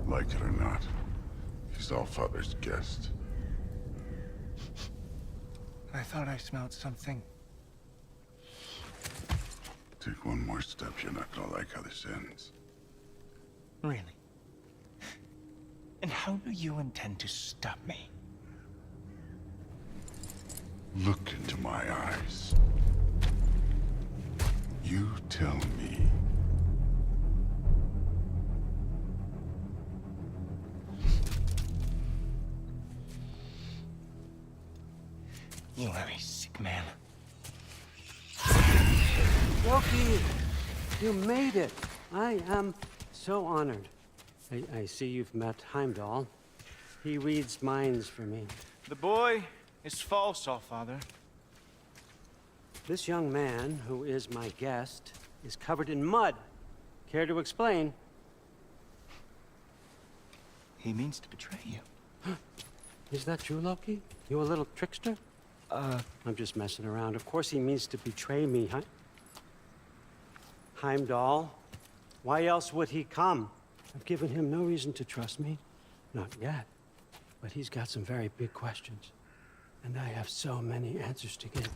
Like it or not, he's Allfather's guest. I thought I smelled something. Take one more step, you're not gonna like how this ends. Really? And how do you intend to stop me? Look into my eyes. You tell me. You are a sick man. Loki, you made it. I am so honored. I see you've met Heimdall. He reads minds for me. The boy is false, Allfather. This young man, who is my guest, is covered in mud. Care to explain? He means to betray you. Is that true, Loki? You a little trickster? I'm just messing around. Of course he means to betray me, Heimdall. Why else would he come? I've given him no reason to trust me. Not yet. But he's got some very big questions. And I have so many answers to give.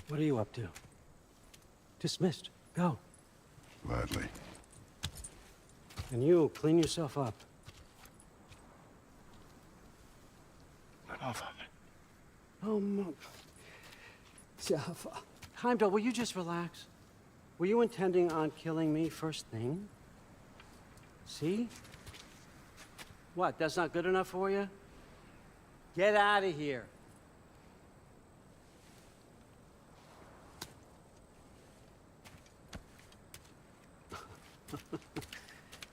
What are you up to? Dismissed. Go. Gladly. And you, clean yourself up. But Allfather. Oh, my... Heimdall, will you just relax? Were you intending on killing me first thing? See? What, that's not good enough for you? Get out of here.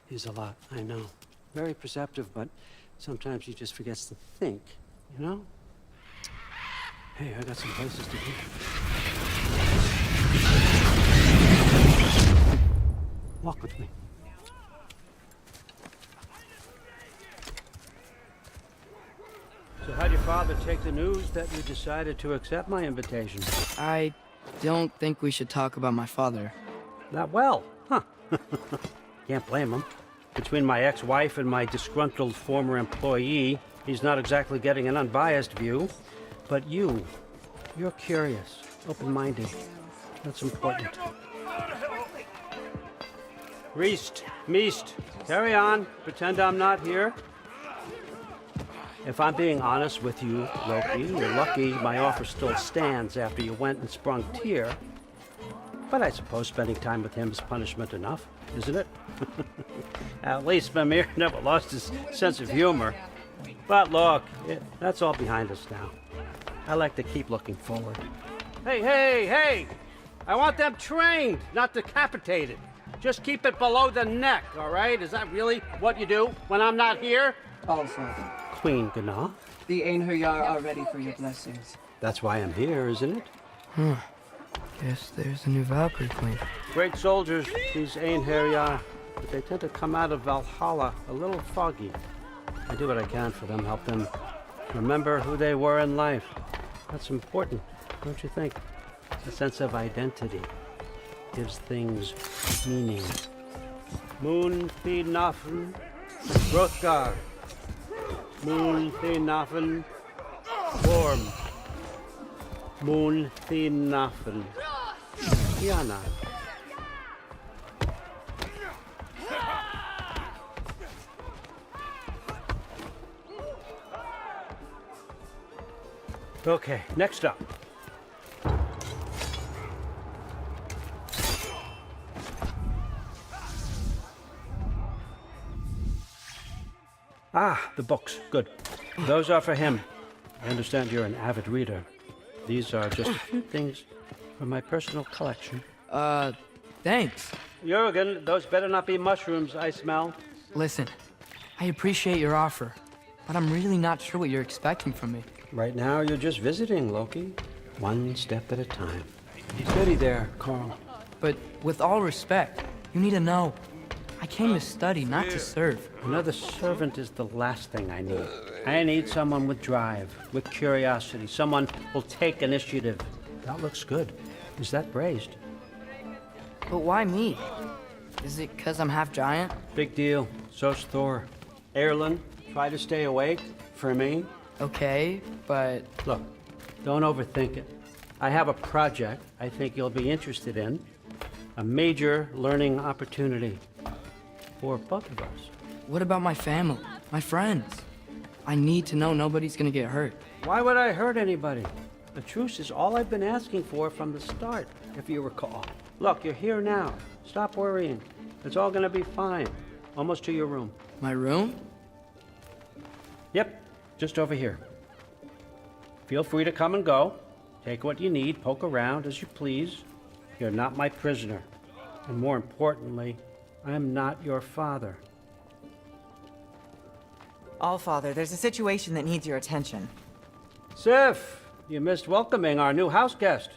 He's a lot, I know. Very perceptive, but sometimes he just forgets to think, you know? Hey, I got some places to be. Walk with me. So how'd your father take the news that you decided to accept my invitation? I don't think we should talk about my father. Not well, huh? Can't blame him. Between my ex-wife and my disgruntled former employee, he's not exactly getting an unbiased view. But you're curious, open-minded. That's important. Reist, Meest, carry on. Pretend I'm not here. If I'm being honest with you, Loki, you're lucky my offer still stands after you went and sprung Tyr. But I suppose spending time with him is punishment enough, isn't it? At least Mimir never lost his sense of humor. But look, that's all behind us now. I like to keep looking forward. Hey! I want them trained, not decapitated. Just keep it below the neck, all right? Is that really what you do when I'm not here? Allfather, Queen Gná. the Einherjar are ready for your blessings. That's why I'm here, isn't it? Guess there's a new Valkyrie Queen. Great soldiers, these Einherjar, but they tend to come out of Valhalla a little foggy. I do what I can for them, help them remember who they were in life. That's important, don't you think? A sense of identity gives things meaning. Moon fi nafen, Hrothgar. Moon fi nafen, Worm. Moon fi nafen, Yana. Okay, next up. Ah, the books. Good. Those are for him. I understand you're an avid reader. These are just a few things from my personal collection. Thanks. Jurgen, those better not be mushrooms I smell. Listen, I appreciate your offer, but I'm really not sure what you're expecting from me. Right now, you're just visiting, Loki. One step at a time. Steady there, Carl. But with all respect, you need to know, I came to study, not to serve. Another servant is the last thing I need. I need someone with drive, with curiosity, someone who'll take initiative. That looks good. Is that braised? But why me? Is it because I'm half giant? Big deal. So's Thor. Erlen, try to stay awake for me. Okay, but Look, don't overthink it. I have a project I think you'll be interested in. A major learning opportunity for both of us. what about my family, my friends? I need to know nobody's gonna get hurt. Why would I hurt anybody? A truce is all I've been asking for from the start, if you recall. Look, you're here now. Stop worrying. It's all gonna be fine. Almost to your room. My room? Yep, just over here. Feel free to come and go. Take what you need, poke around as you please. You're not my prisoner. And more importantly, I'm not your father. Allfather, there's a situation that needs your attention. Sif, you missed welcoming our new house guest.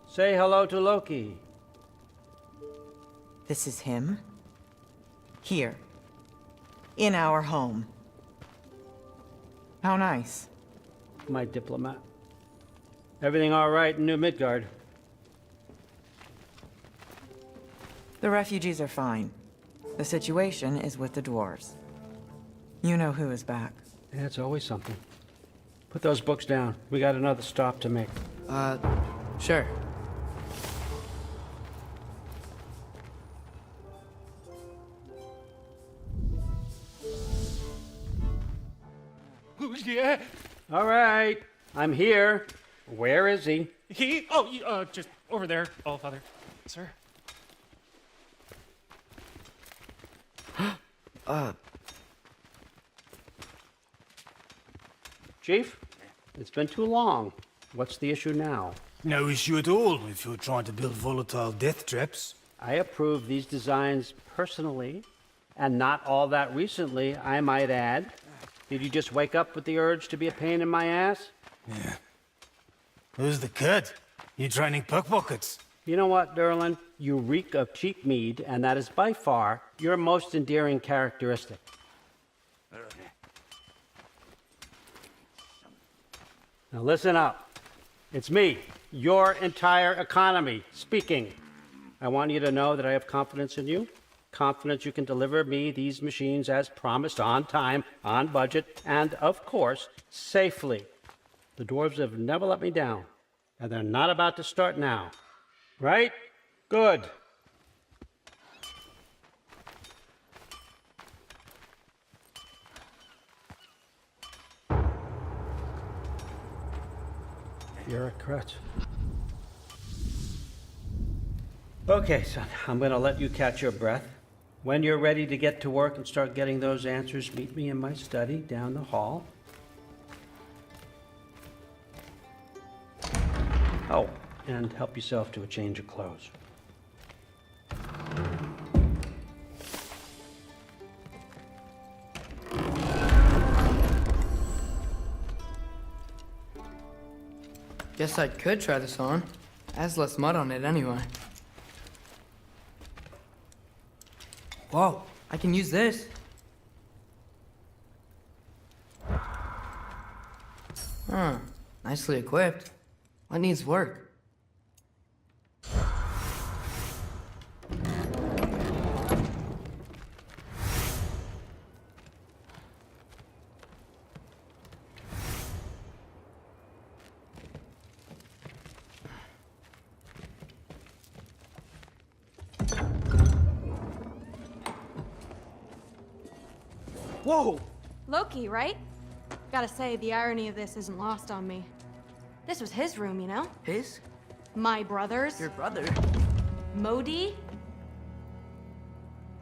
Say hello to Loki. This is him? Here. In our home. How nice. My diplomat. Everything all right in New Midgard? The refugees are fine. The situation is with the dwarves. You know who is back. Yeah, it's always something. Put those books down. We got another stop to make. Sure. Yeah. All right, I'm here. Where is he? Just over there, Allfather. Sir. Chief, it's been too long. What's the issue now? No issue at all if you're trying to build volatile death traps. I approve these designs personally, and not all that recently, I might add. Did you just wake up with the urge to be a pain in my ass? Yeah. Who's the kid? You training pickpockets? You know what, Derlin? You reek of cheap mead, and that is by far your most endearing characteristic. Now listen up. It's me, your entire economy, speaking. I want you to know that I have confidence in you. Confidence you can deliver me these machines as promised, on time, on budget, and, of course, safely. The dwarves have never let me down, and they're not about to start now. Right? Good. You're a crutch. Okay, son, I'm gonna let you catch your breath. When you're ready to get to work and start getting those answers, meet me in my study down the hall. Oh, and help yourself to a change of clothes. Guess I could try this on. Has less mud on it anyway. Whoa, I can use this. Huh, nicely equipped. What needs work? Whoa! Loki, right? Gotta say, the irony of this isn't lost on me. This was his room, you know? His? My brother's. Your brother? Modi?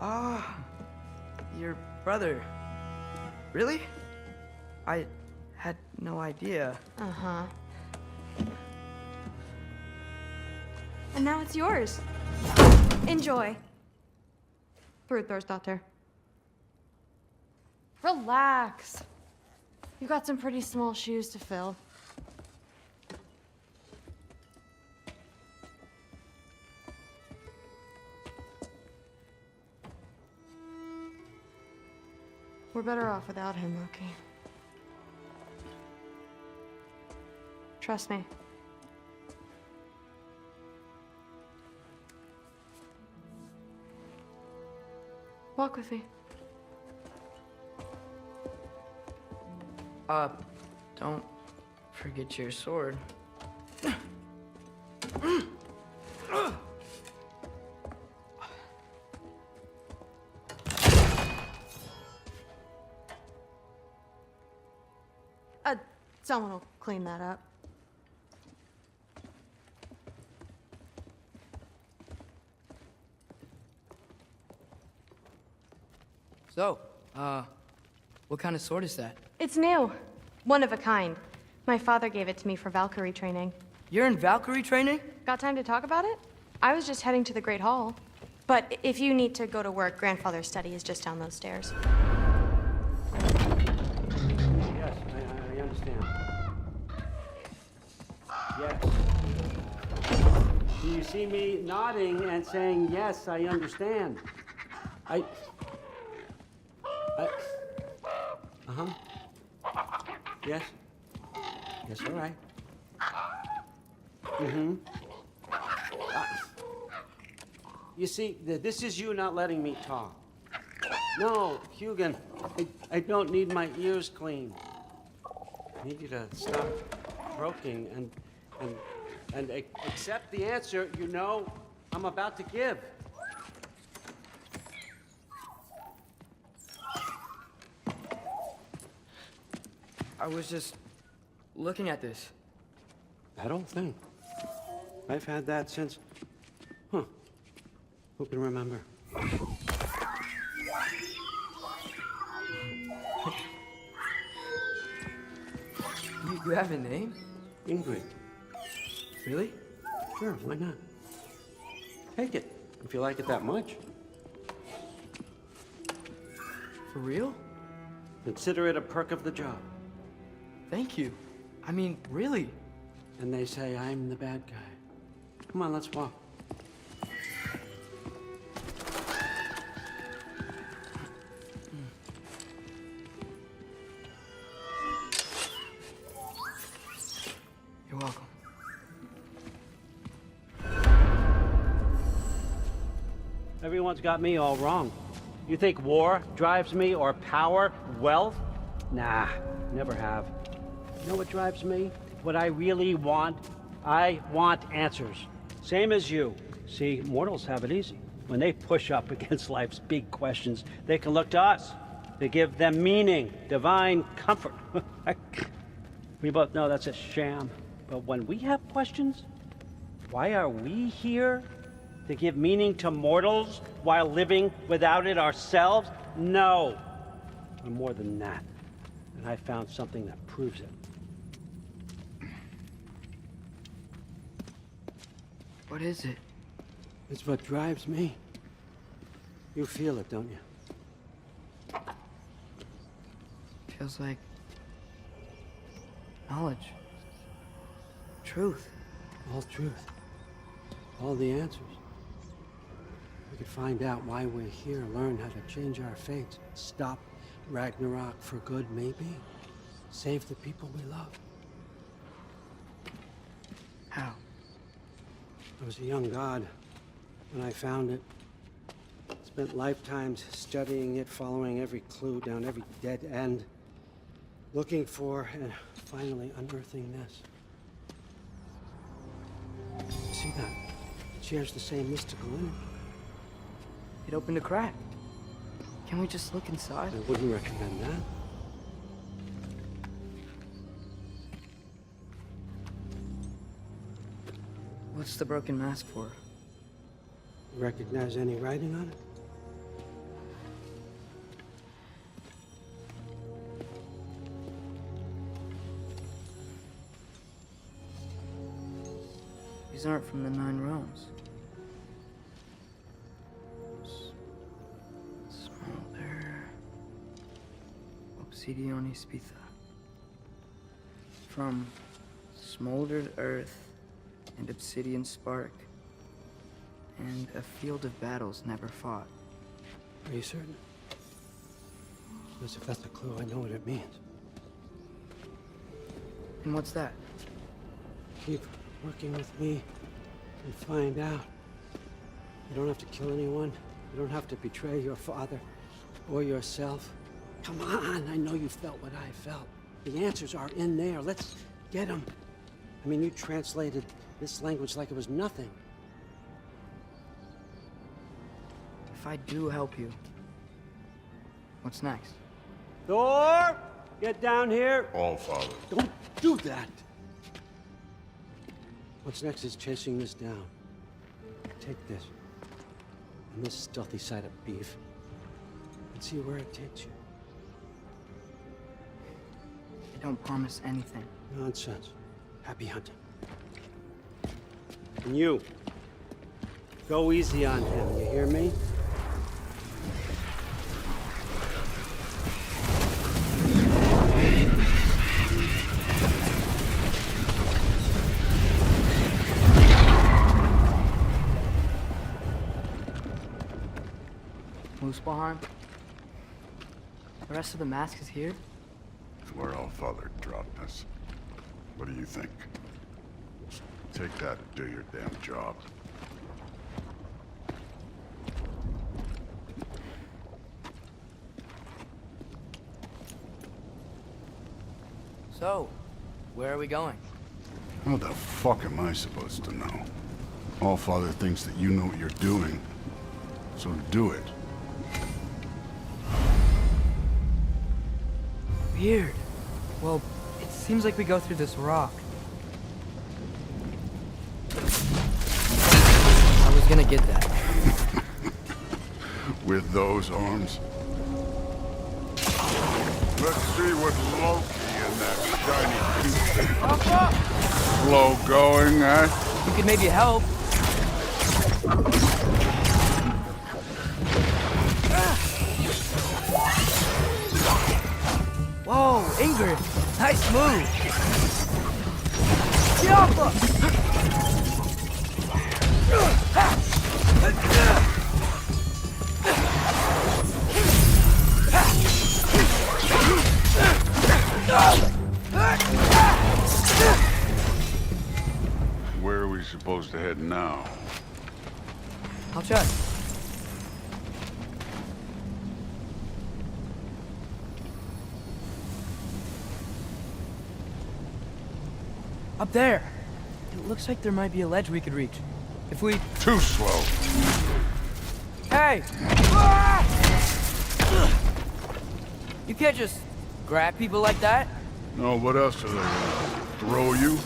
Ah, your brother. Really? I had no idea. Uh-huh. And now it's yours. Enjoy. Daughter. Relax. You've got some pretty small shoes to fill. We're better off without him, Loki. Trust me. Walk with me. Don't forget your sword. Someone will clean that up. So, what kind of sword is that? It's new. One of a kind. My father gave it to me for Valkyrie training. You're in Valkyrie training? Got time to talk about it? I was just heading to the Great Hall. But if you need to go to work, Grandfather's study is just down those stairs. Yes, I understand. Yes. Do you see me nodding and saying, yes, I understand? Uh-huh. Yes. Yes, all right. Mm-hmm. You see, this is you not letting me talk. No, Hugin, I don't need my ears cleaned. I need you to stop croaking and accept the answer you know I'm about to give. I was just looking at this. That old thing. I've had that since... Who can remember? You have a name? Ingrid. Really? Sure, why not? Take it, if you like it that much. For real? Consider it a perk of the job. Thank you. I mean, really. And they say I'm the bad guy. Come on, let's walk. You're welcome. Everyone's got me all wrong. You think war drives me, or power, wealth? Nah, never have. You know what drives me? What I really want? I want answers. Same as you. See, mortals have it easy. When they push up against life's big questions, they can look to us to give them meaning, divine comfort. We both know that's a sham. But when we have questions, why are we here? To give meaning to mortals while living without it ourselves? No. We're more than that. And I found something that proves it. What is it? It's what drives me. You feel it, don't you? Feels like knowledge. Truth. All truth. All the answers. We could find out why we're here, learn how to change our fates, stop Ragnarok for good, maybe. Save the people we love. How? I was a young god when I found it. Spent lifetimes studying it, following every clue down every dead end, looking for and finally unearthing this. See that? It shares the same mystical energy. It opened a crack. Can we just look inside? I wouldn't recommend that. What's the broken mask for? Recognize any writing on it? These aren't from the Nine Realms. Smolder. Obsidione Spitha. From smoldered earth and obsidian spark, and a field of battles never fought. Are you certain? Because if that's a clue, I know what it means. And what's that? Keep working with me and find out. You don't have to kill anyone. You don't have to betray your father or yourself. Come on, I know you felt what I felt. The answers are in there. Let's get them. I mean, you translated this language like it was nothing. If I do help you, what's next? Thor! Get down here! All Father. Don't do that! What's next is chasing this down. Take this, and this stealthy side of beef, and see where it takes you. I don't promise anything. Nonsense. Happy hunting. And you, go easy on him, you hear me? Muspelheim? The rest of the mask is here? Where All Father dropped us. What do you think? Take that and do your damn job. So, where are we going? How the fuck am I supposed to know? All Father thinks that you know what you're doing, so do it. Weird. Well, it seems like we go through this rock. I was gonna get that. With those arms. Let's see what Loki and that shiny flow going, eh? You could maybe help. Whoa, Ingrid! Nice move! Yappa! Where are we supposed to head now? I'll check. Up there. It looks like there might be a ledge we could reach. If we... Too slow. Hey! You can't just grab people like that. No, what else are they gonna throw you?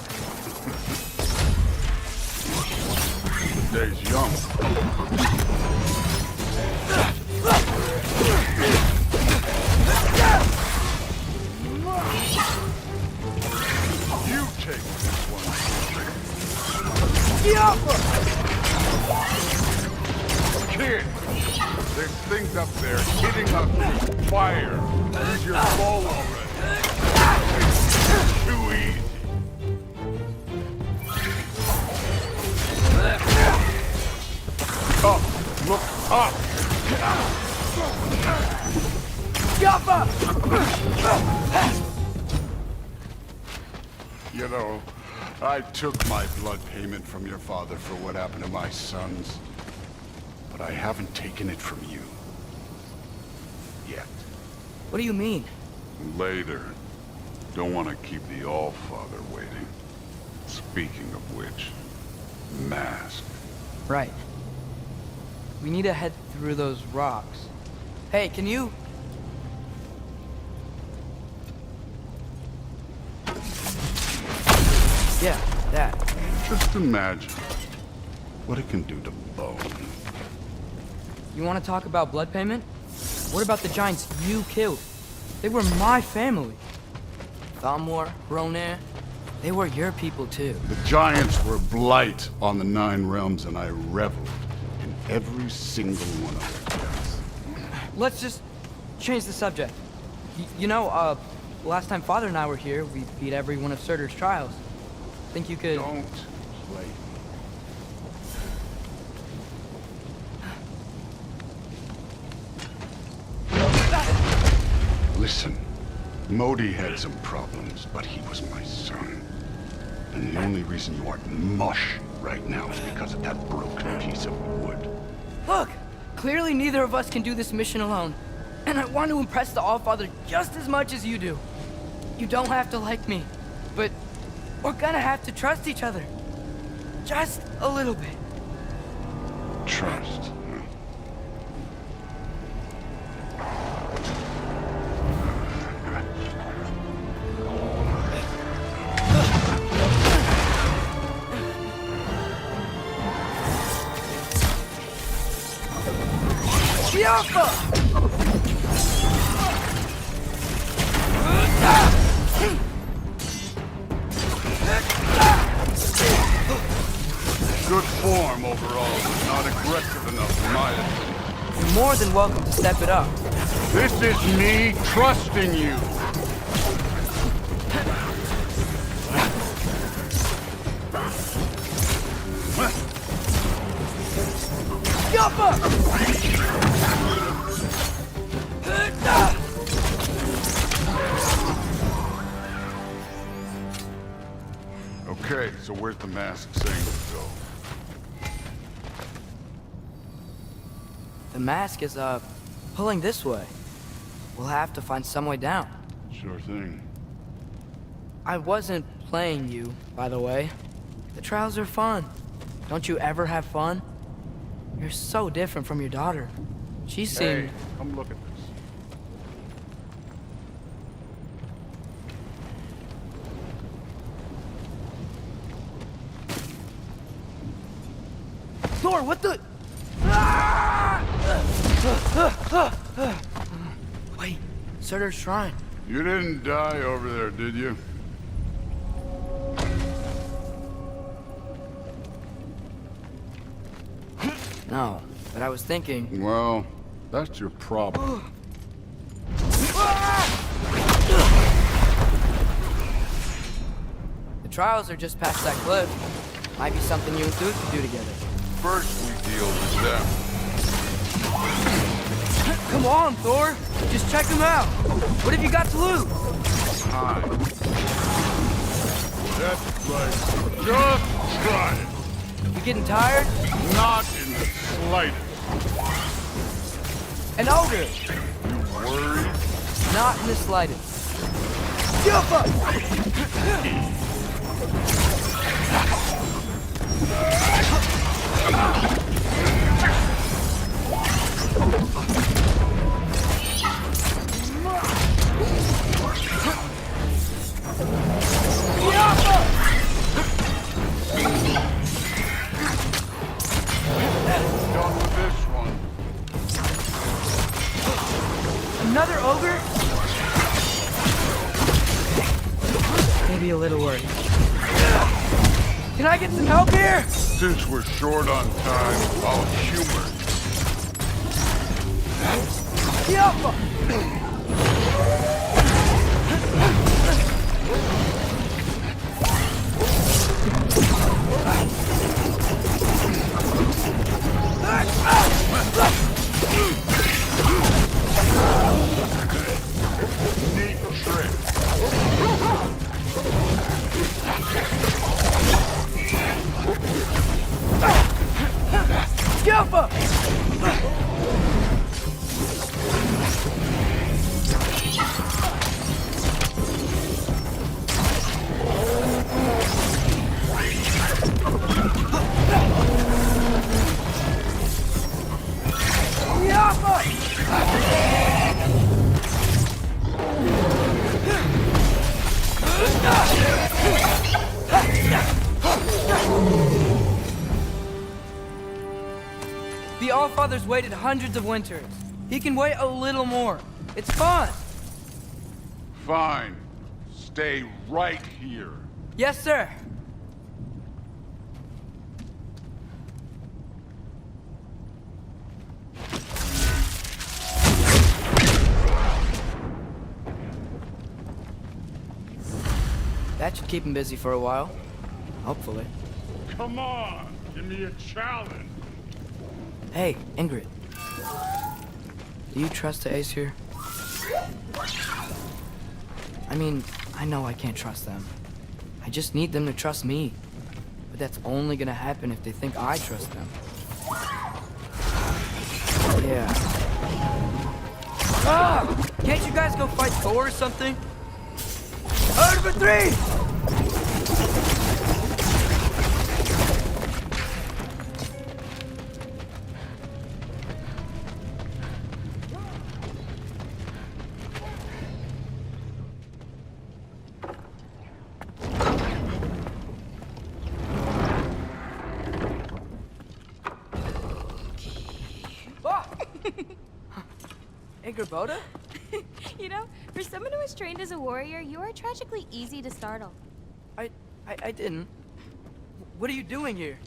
The day's young. You take this one. Kid, there's things up there hitting us with fire. Use your bow already. Too easy. Up, look up. You know, I took my blood payment from your father for what happened to my sons. But I haven't taken it from you. Yet. What do you mean? Later. Don't want to keep the All-Father waiting. Speaking of which, mask. Right. We need to head through those rocks. Hey, can you... Yeah, that. Just imagine what it can do to bone. You want to talk about blood payment? What about the giants you killed? They were my family. Thamor, Ronair, they were your people too. The giants were blight on the Nine Realms, and I reveled in every single one of their deaths. Let's just change the subject. You know, last time Father and I were here, we beat every one of Surtur's trials. Think you could... Don't play. Listen, Modi had some problems, but he was my son. And the only reason you aren't mush right now is because of that broken piece of wood. Look! Clearly neither of us can do this mission alone. And I want to impress the Allfather just as much as you do. You don't have to like me, but we're gonna have to trust each other. Just a little bit. Trust. Good form overall, but not aggressive enough in my opinion. You're more than welcome to step it up. This is me trusting you. Okay, so where's the mask saying to go? The mask is, pulling this way. We'll have to find some way down. Sure thing. I wasn't playing you, by the way. The trials are fun. Don't you ever have fun? You're so different from your daughter. She seemed... Hey, come look at this. Thor, what the... Wait, Surtur's shrine. You didn't die over there, did you? No, but I was thinking... Well, that's your problem. The trials are just past that cliff. Might be something you and Thor could do together. First we deal with them. Come on, Thor! Just check them out! What have you got to lose? Time. That's right. Just try it. You getting tired? Not in the slightest. An ogre! You worried? Not in the slightest. Jump up! Done with this one. Another ogre? Maybe a little worried. Can I get some help here? Since we're short on time, I'll humor you. Yup! Neat trick. Jump up! The Allfather's waited hundreds of winters. He can wait a little more. It's fun. Fine. Stay right here. Yes, sir. That should keep him busy for a while. Hopefully. Come on, give me a challenge. Hey, Ingrid. Do you trust the ace here? I mean, I know I can't trust them. I just need them to trust me. But that's only gonna happen if they think I trust them. Yeah. Ah! Can't you guys go fight Thor or something? Out for 3! Hey, Gerboda? You know, for someone who is trained as a warrior, you are tragically easy to startle. I didn't. What are you doing here?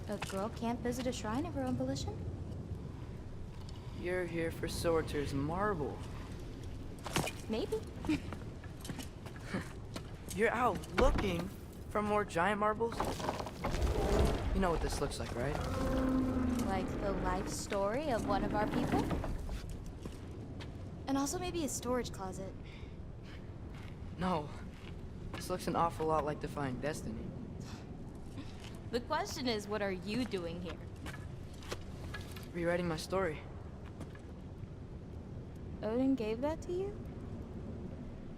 A girl can't visit a shrine of her own volition? You're here for Sorter's marble. Maybe. You're out looking for more giant marbles? You know what this looks like, right? Like the life story of one of our people? And also maybe a storage closet. No. This looks an awful lot like Defying Destiny. The question is, what are you doing here? Rewriting my story. Odin gave that to you?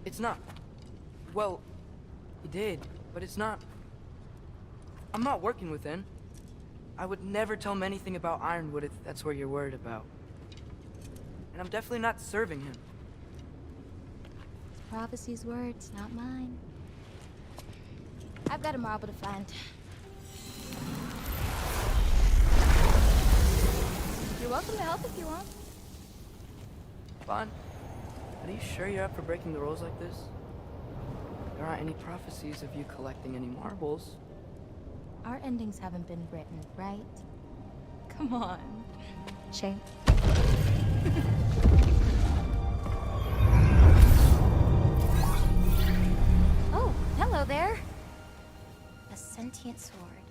It's not. Well, he did, but it's not. I'm not working with him. I would never tell him anything about Ironwood if that's what you're worried about. And I'm definitely not serving him. Prophecy's words, not mine. I've got a marble to find. You're welcome to help if you want. Bon, are you sure you're up for breaking the rules like this? There aren't any prophecies of you collecting any marbles. Our endings haven't been written, right? Come on. Shane. Oh, hello there. A sentient sword.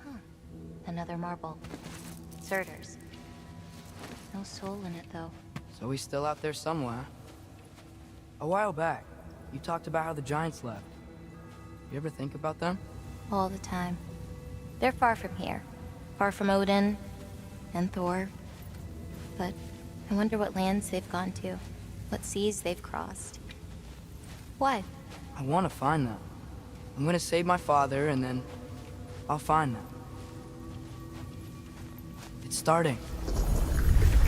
Huh. Another marble. Surtur's. No soul in it, though. So he's still out there somewhere. A while back, you talked about how the giants left. You ever think about them? All the time. They're far from here. Far from Odin and Thor. But I wonder what lands they've gone to. What seas they've crossed. Why? I want to find them. I'm gonna save my father, and then I'll find them. It's starting.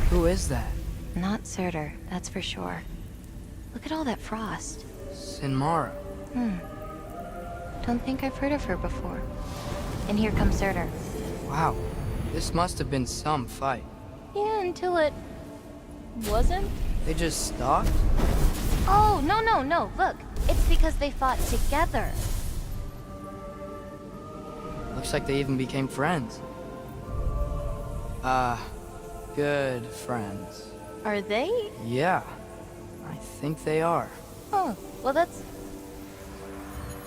Who is that? Not Surtur, that's for sure. Look at all that frost. Sinmara. Don't think I've heard of her before. And here comes Surtur. Wow. This must have been some fight. Yeah, until it... wasn't? They just stalked? Oh, no. Look, it's because they fought together. Looks like they even became friends. Good friends. Are they? Yeah, I think they are. Oh, well that's...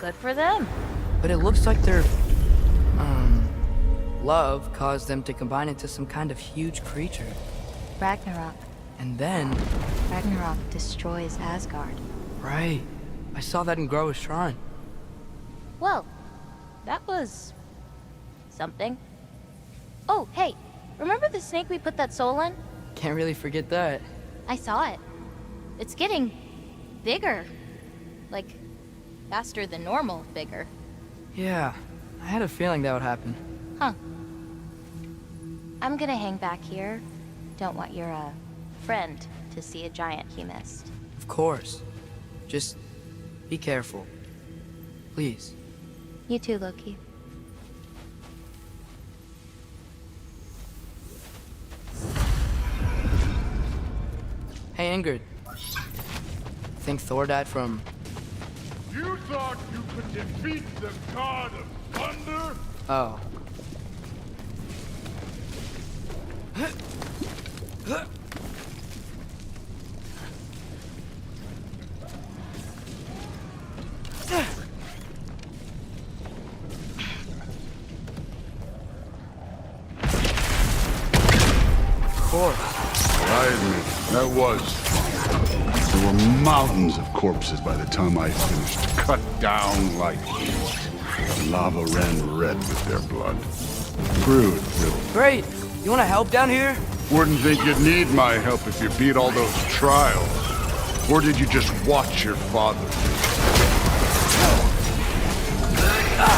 good for them. But it looks like their, love caused them to combine into some kind of huge creature. Ragnarok. And then... Ragnarok destroys Asgard. Right. I saw that in Groa's shrine. Well, that was... something. Oh, hey, remember the snake we put that soul in? Can't really forget that. I saw it. It's getting... bigger. Like, faster than normal bigger. Yeah, I had a feeling that would happen. Huh. I'm gonna hang back here. Don't want your, friend to see a giant he missed. Of course. Just be careful. Please. You too, Loki. Hey, Ingrid. Think Thor died from... You thought you could defeat the god of thunder? Oh. Of course. I admit, that was There were mountains of corpses by the time I finished, cut down like meat. The lava ran red with their blood. Crude, really. Great. You want to help down here? Wouldn't think you'd need my help if you beat all those trials. Or did you just watch your father?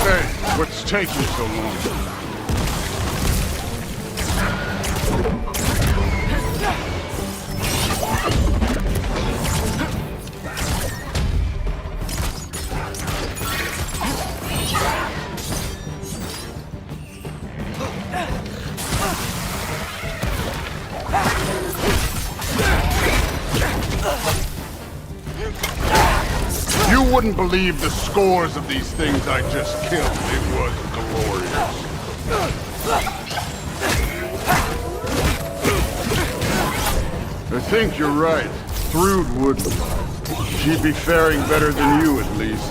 Hey, what's taking so long? You wouldn't believe the scores of these things I just killed. It was glorious. I think you're right. Thrud wouldn't. She'd be faring better than you, at least.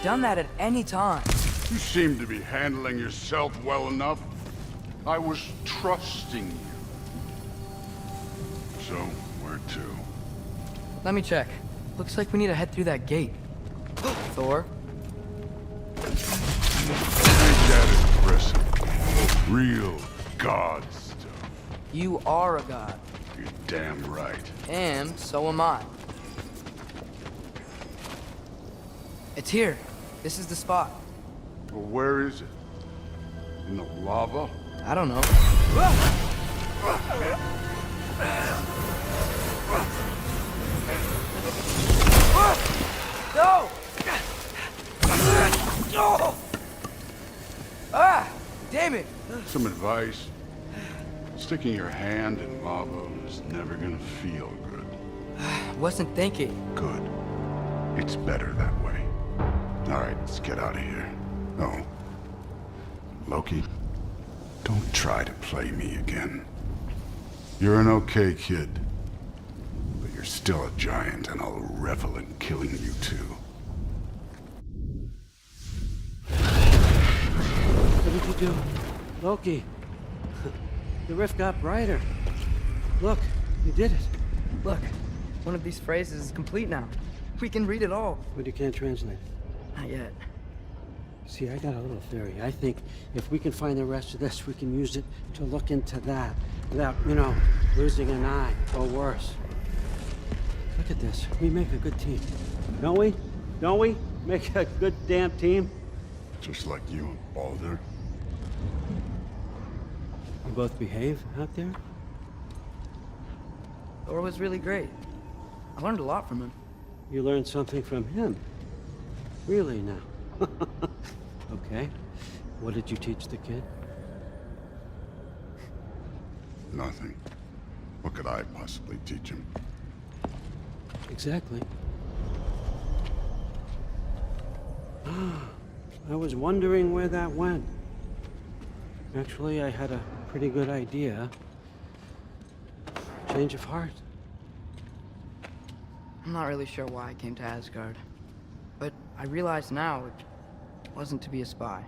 Done that at any time. You seem to be handling yourself well enough. I was trusting you. So, where to? Let me check. Looks like we need to head through that gate. Thor? Ain't that impressive? Real god stuff. You are a god. You're damn right. And so am I. It's here. This is the spot. Well, where is it? In the lava? I don't know. No! Ah! Damn it! Some advice. Sticking your hand in lava is never gonna feel good. Wasn't thinking. Good. It's better that way. All right, let's get out of here. Oh. Loki, don't try to play me again. You're an okay kid. But you're still a giant, and I'll revel in killing you too. What did you do? Loki. The rift got brighter. Look, you did it. Look, one of these phrases is complete now. We can read it all. But you can't translate it. Not yet. See, I got a little theory. I think if we can find the rest of this, we can use it to look into that without, losing an eye or worse. Look at this. We make a good team. Don't we? Don't we? Make a good damn team? Just like you and Baldur. We both behave out there? Thor was really great. I learned a lot from him. You learned something from him? Really now? Okay. What did you teach the kid? Nothing. What could I possibly teach him? Exactly. I was wondering where that went. Actually, I had a pretty good idea. Change of heart. I'm not really sure why I came to Asgard. But I realize now it wasn't to be a spy.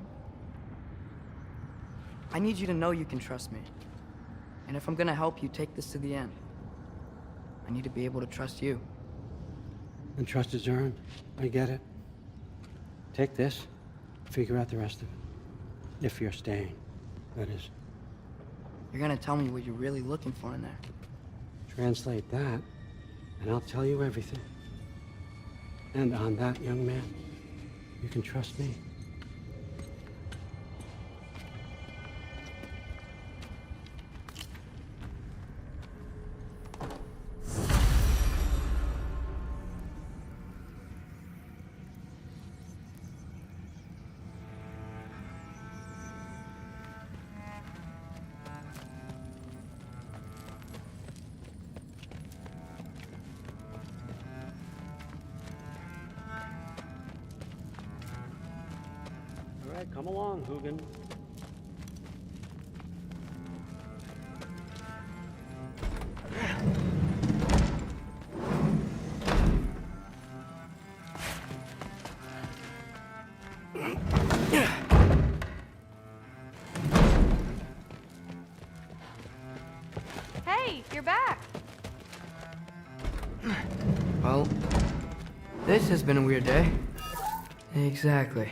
I need you to know you can trust me. And if I'm gonna help you take this to the end, I need to be able to trust you. And trust is earned. I get it. Take this, figure out the rest of it. If you're staying, that is. You're gonna tell me what you're really looking for in there. Translate that, and I'll tell you everything. And on that, young man, you can trust me. Come along, Hugin. Hey, you're back. Well, this has been a weird day. Exactly.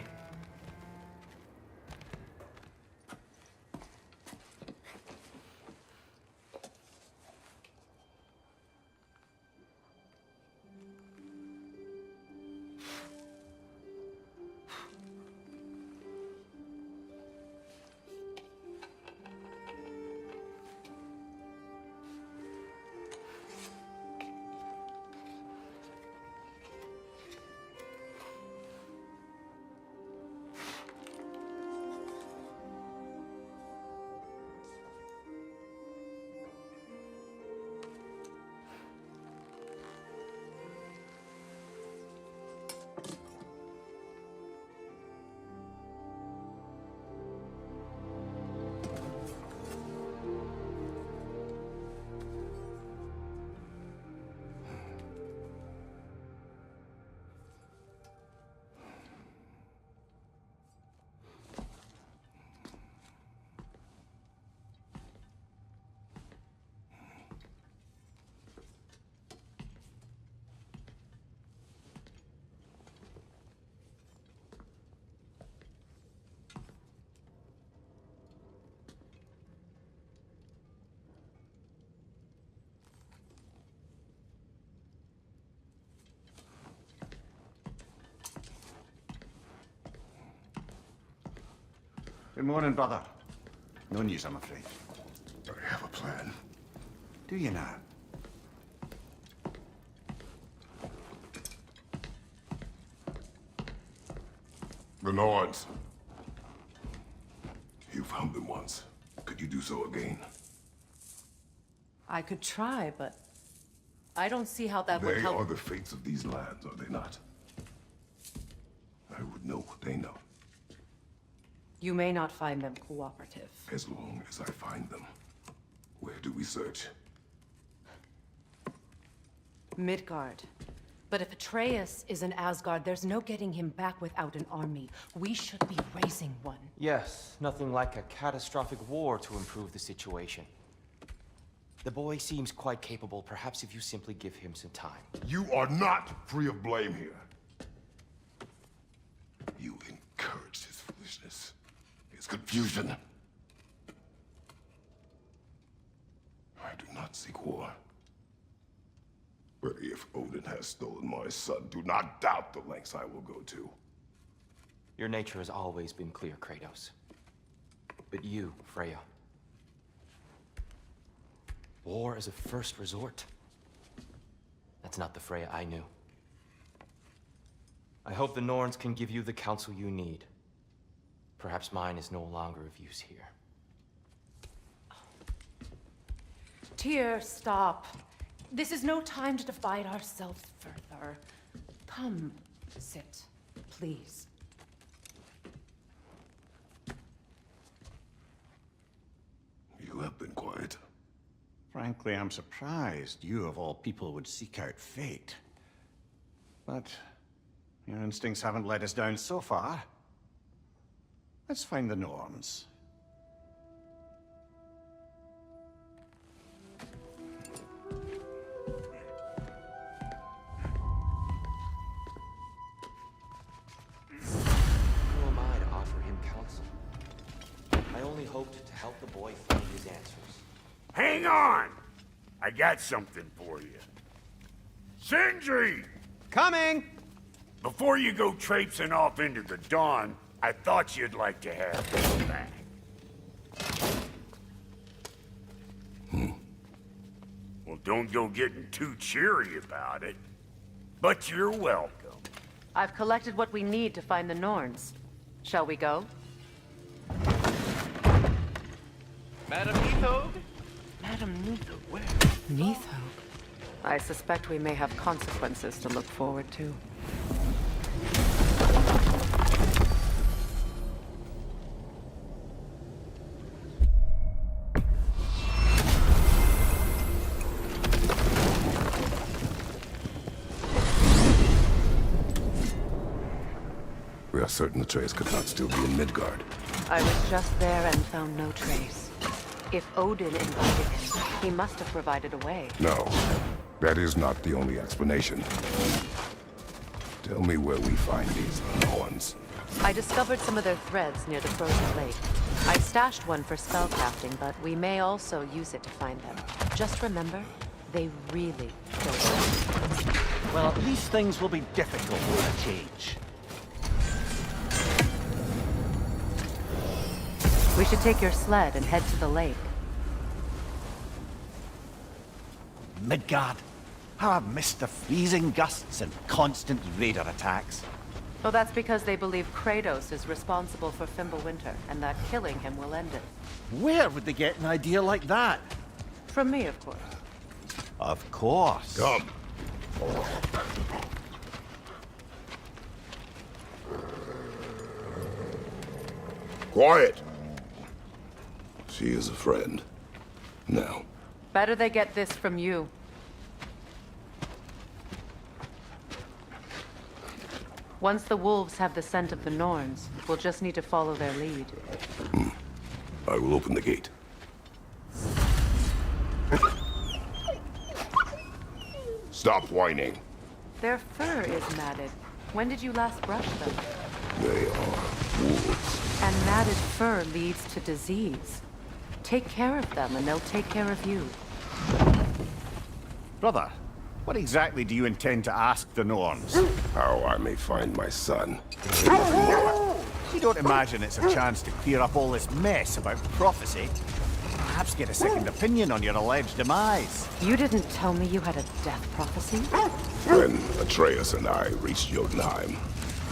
Good morning, brother. No news, I'm afraid. I have a plan. Do you now? The Nords. You found them once. Could you do so again? I could try, but I don't see how that would They help. are the fates of these lands, are they not? I would know what they know, You may not find them cooperative. as long as I find them. Where do we search? Midgard. But if Atreus is in Asgard, there's no getting him back without an army. We should be raising one. Yes, nothing like a catastrophic war to improve the situation. The boy seems quite capable, perhaps if you simply give him some time. You are not free of blame here. You encouraged his foolishness, his confusion. I do not seek war. But if Odin has stolen my son, do not doubt the lengths I will go to. Your nature has always been clear, Kratos. But you, Freya. War is a first resort. That's not the Freya I knew. I hope the Norns can give you the counsel you need. Perhaps mine is no longer of use here. Tyr, stop. This is no time to divide ourselves further. Come, sit, please. You have been quiet. Frankly, I'm surprised you, of all people, would seek out fate. But your instincts haven't let us down so far. Let's find the Norns. Who am I to offer him counsel? I only hoped to help the boy find his answers. Hang on! I got something for you. Sindri! Coming! Before you go traipsing off into the dawn, I thought you'd like to have this back. Well, don't go getting too cheery about it. But you're welcome. I've collected what we need to find the Norns. Shall we go? Madam Nithog? Madam Nithog, where? Nithog? I suspect we may have consequences to look forward to. are certain Atreus could not still be in Midgard. I was just there and found no trace. If Odin invited him, he must have provided a way. No, that is not the only explanation. Tell me where we find these Norns. I discovered some of their threads near the frozen lake. I stashed one for spellcasting, but we may also use it to find them. Just remember, they really don't work. Well, at least things will be difficult for a change. We should take your sled and head to the lake. Midgard. How I've missed the freezing gusts and constant raider attacks. Well, that's because they believe Kratos is responsible for Fimbulwinter, and that killing him will end it. Where would they get an idea like that? From me, of course. Of course. Come. Quiet! She is a friend. Now. Better they get this from you. Once the wolves have the scent of the Norns, we'll just need to follow their lead. I will open the gate. Stop whining. Their fur is matted. When did you last brush them? They are wolves. And matted fur leads to disease. Take care of them, and they'll take care of you. Brother, what exactly do you intend to ask the Norns? How I may find my son. You don't imagine it's a chance to clear up all this mess about prophecy? Perhaps get a second opinion on your alleged demise. You didn't tell me you had a death prophecy? When Atreus and I reached Jotunheim,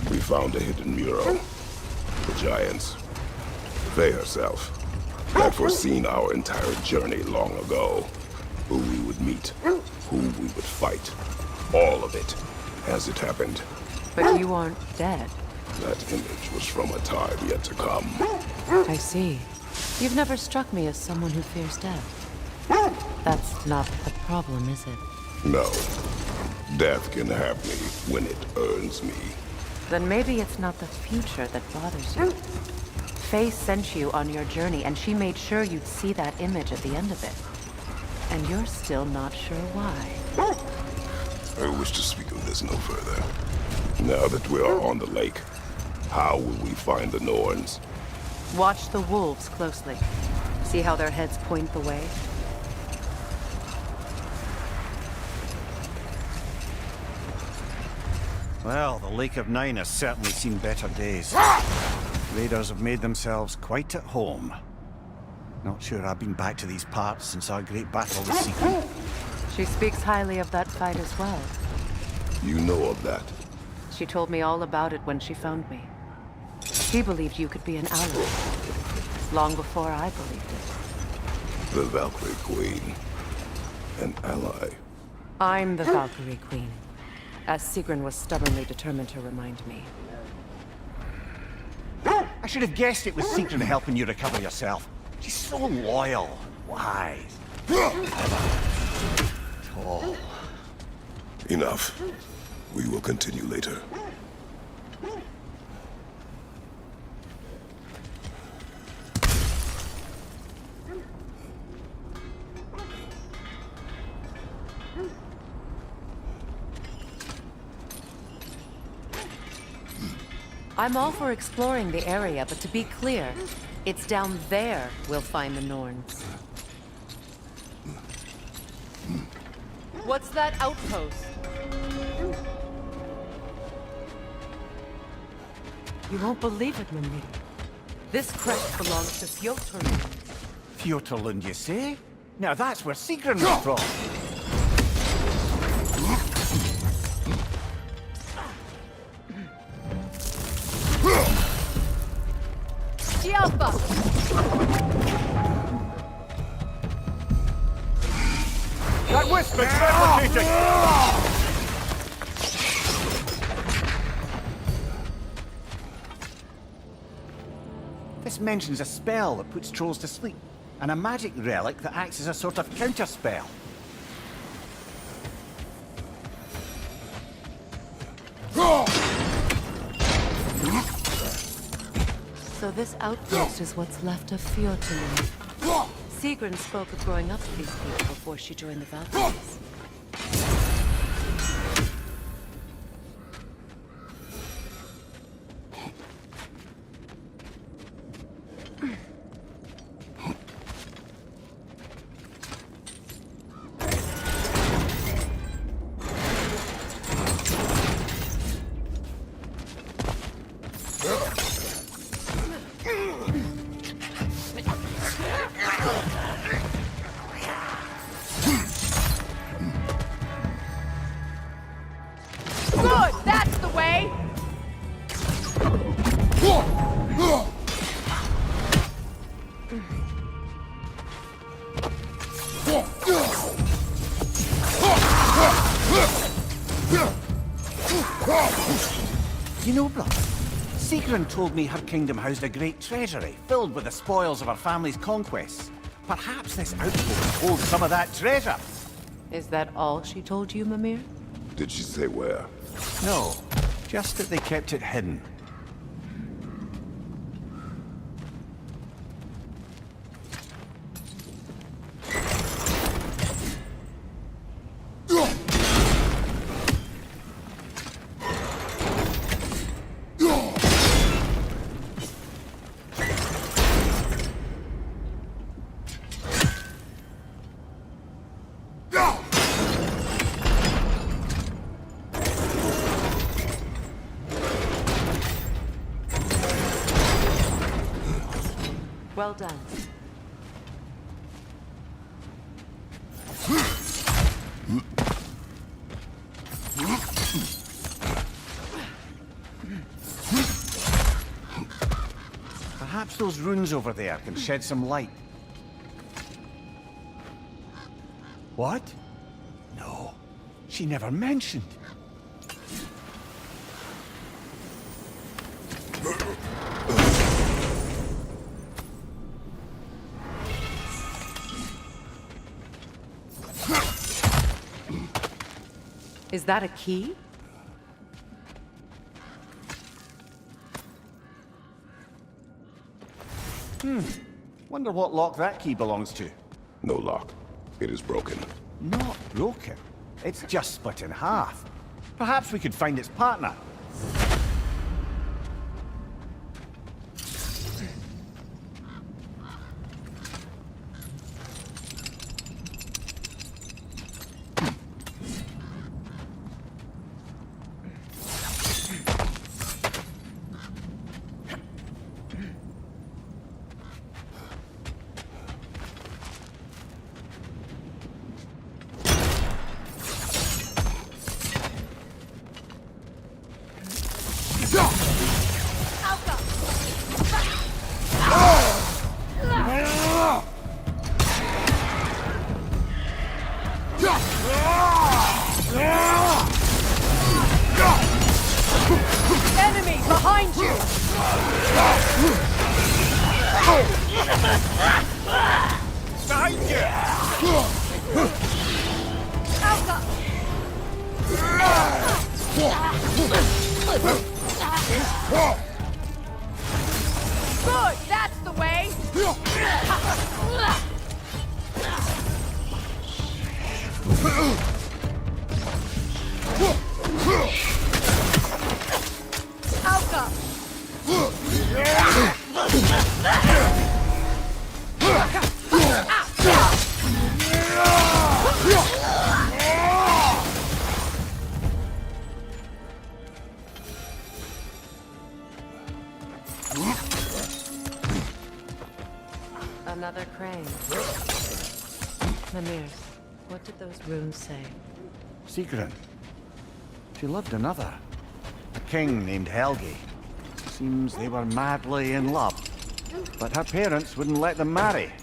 we found a hidden mural. The giants, Faye herself, had foreseen our entire journey long ago. Who we would meet, who we would fight. All of it, as it happened. But you aren't dead. That image was from a time yet to come. I see. You've never struck me as someone who fears death. That's not the problem, is it? No. Death can have me when it earns me. Then maybe it's not the future that bothers you. Faye sent you on your journey, and she made sure you'd see that image at the end of it. And you're still not sure why. I wish to speak of this no further. Now that we are on the lake, how will we find the Norns? Watch the wolves closely. See how their heads point the way? Well, the Lake of Nine has certainly seen better days. Raiders have made themselves quite at home. Not sure I've been back to these parts since our great battle with Sigurd. She speaks highly of that fight as well. You know of that? She told me all about it when she found me. She believed you could be an ally. Long before I believed it. The Valkyrie Queen. An ally. I'm the Valkyrie Queen, as Sigrun was stubbornly determined to remind me. I should have guessed it was Sigrun helping you recover yourself. She's so loyal, wise, tall. Enough. We will continue later. I'm all for exploring the area, but to be clear, it's down there we'll find the Norns. What's that outpost? You won't believe it, Mimi. This crest belongs to Fjoturlund. Fjoturlund, you say? Now that's where Sigrun was from. That whisper's replicating! This mentions a spell that puts trolls to sleep, and a magic relic that acts as a sort of counterspell. So this outpost is what's left of Fjortun. Sigrun spoke of growing up with these people before she joined the Valkyries. Good! That's the way! You know, brother, Sigrun told me her kingdom housed a great treasury filled with the spoils of her family's conquests. Perhaps this outpost holds some of that treasure. Is that all she told you, Mimir? Did she say where? No, just that they kept it hidden. Well done. Perhaps those runes over there can shed some light. What? No, she never mentioned. Is that a key? Wonder what lock that key belongs to. No lock. It is broken. Not broken. It's just split in half. Perhaps we could find its partner. Enemy behind you! Behind you! Alka! Good! That's the way! Alka! Another crane. Mimir, what did those runes say? Sigrun. She loved another. A king named Helgi. Seems they were madly in love. But her parents wouldn't let them marry.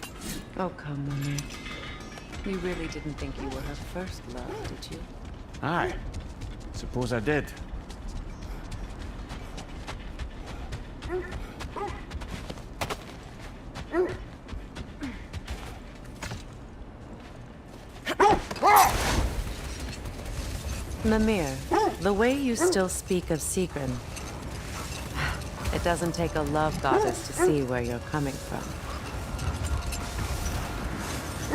Oh, come, Mimir. You really didn't think you were her first love, did you? Aye. Suppose I did. Mimir, the way you still speak of Sigrun, it It doesn't take a love goddess to see where you're coming from.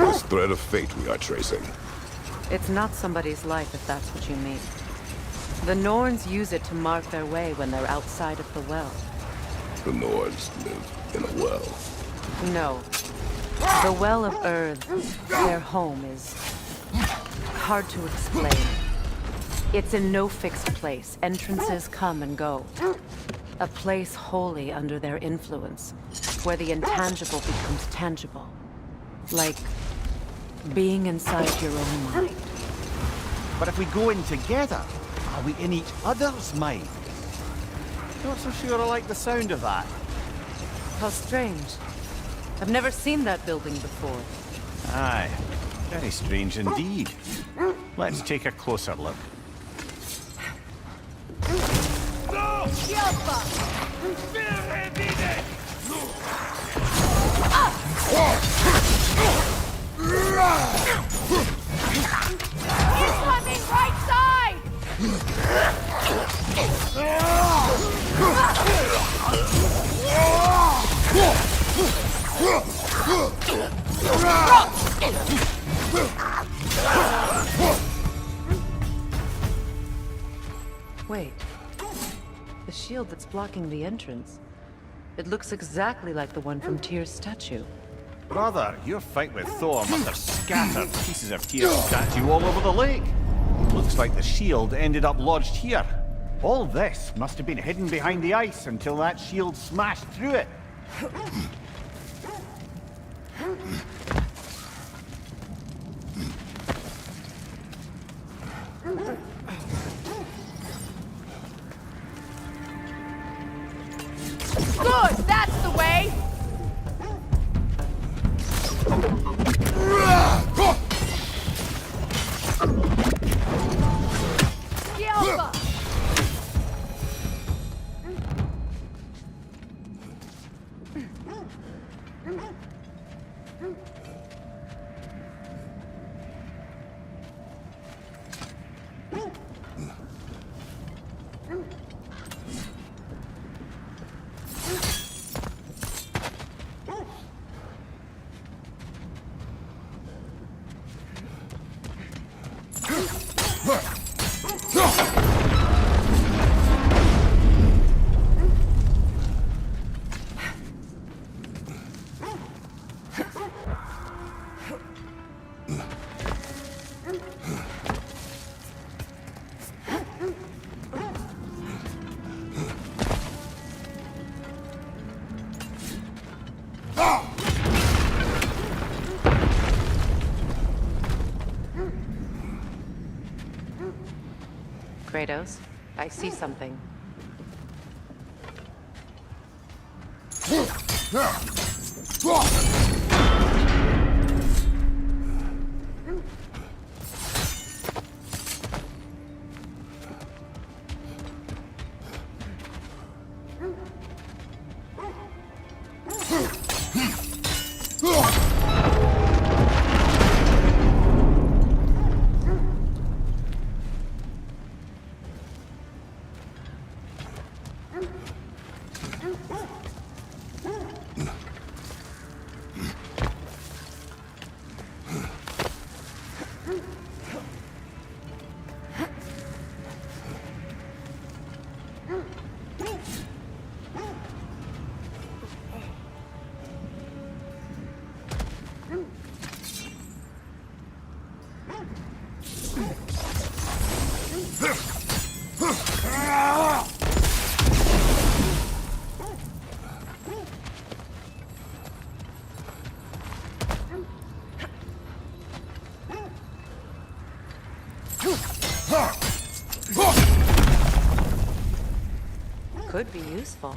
This thread of fate we are tracing. It's not somebody's life, if that's what you mean. The Norns use it to mark their way when they're outside of the well. The Nords live in a well. No. The Well of Earth, their home, is hard to explain. It's in no fixed place. Entrances come and go. A place wholly under their influence, where the intangible becomes tangible. Like being inside your own mind. But if we go in together, are we in each other's mind? Not so sure I like the sound of that. How strange. I've never seen that building before. Aye, very strange indeed. Let's take a closer look. Incoming right side! Wait. The shield that's blocking the entrance. It looks exactly like the one from Tyr's statue. Brother, your fight with Thor must have scattered pieces of Tyr's statue all over the lake. Looks like the shield ended up lodged here. All this must have been hidden behind the ice until that shield smashed through it. Good, that's the way! Alpha! Kratos, I see something. Could be useful.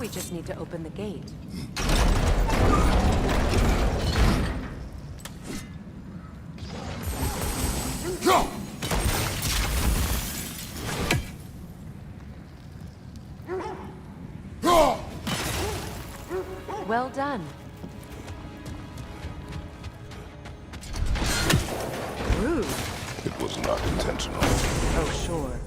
we just need to open the gate. Well done. Rude. It was not intentional. Oh, sure.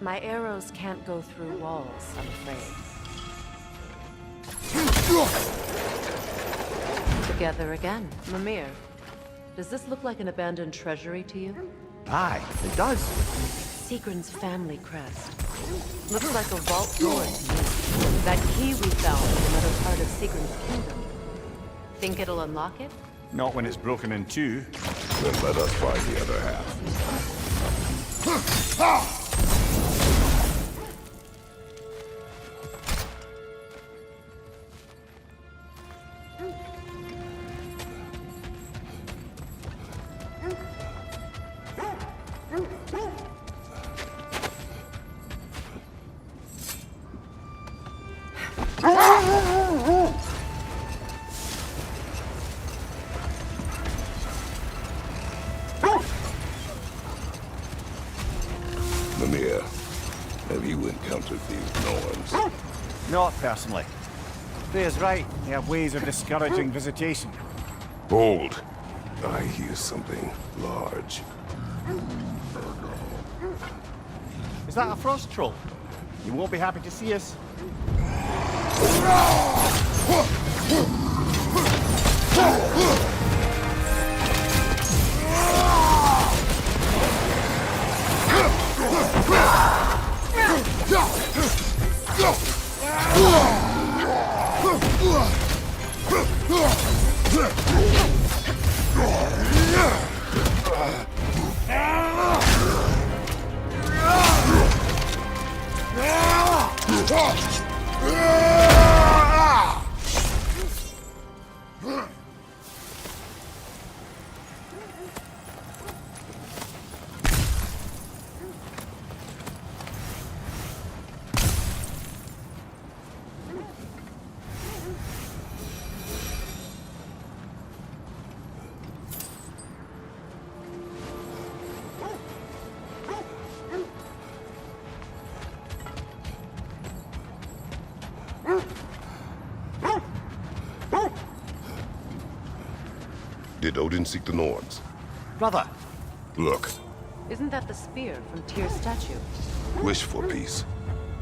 My arrows can't go through walls, I'm afraid. Together again. Mimir, does this look like an abandoned treasury to you? Aye, it does. Sigrun's family crest. Looks like a vault door to me. That key we found in another part of Sigrun's kingdom. Think it'll unlock it? Not when it's broken in two. Then let us find the other half. Mimir, have you encountered these Norns? Not personally. Freya's right. They have ways of discouraging visitation. Hold. I hear something large. Is that a frost troll? You won't be happy to see us. Did Odin seek the Norns? Brother! Look, Isn't that the spear from Tyr's statue? wish for peace.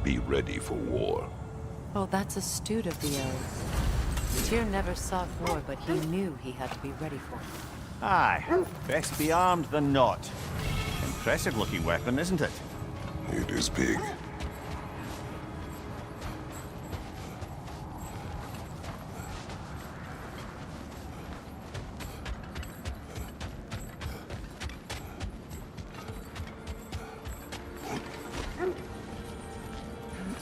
Be ready for war. Oh, that's astute of the elves. Tyr never sought war, but he knew he had to be ready for it. Aye, best be armed than not. Impressive looking weapon, isn't it? It is big.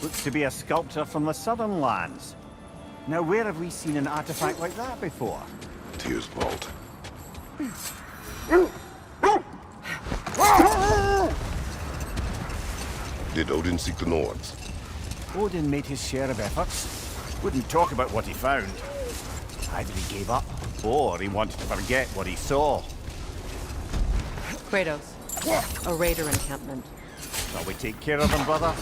Looks to be a sculptor from the southern lands. Now, where have we seen an artifact like that before? Tyr's vault. Did Odin seek the Norns? Odin made his share of efforts. Wouldn't talk about what he found. Either he gave up, or he wanted to forget what he saw. Kratos, a raider encampment. Shall we take care of them, brother?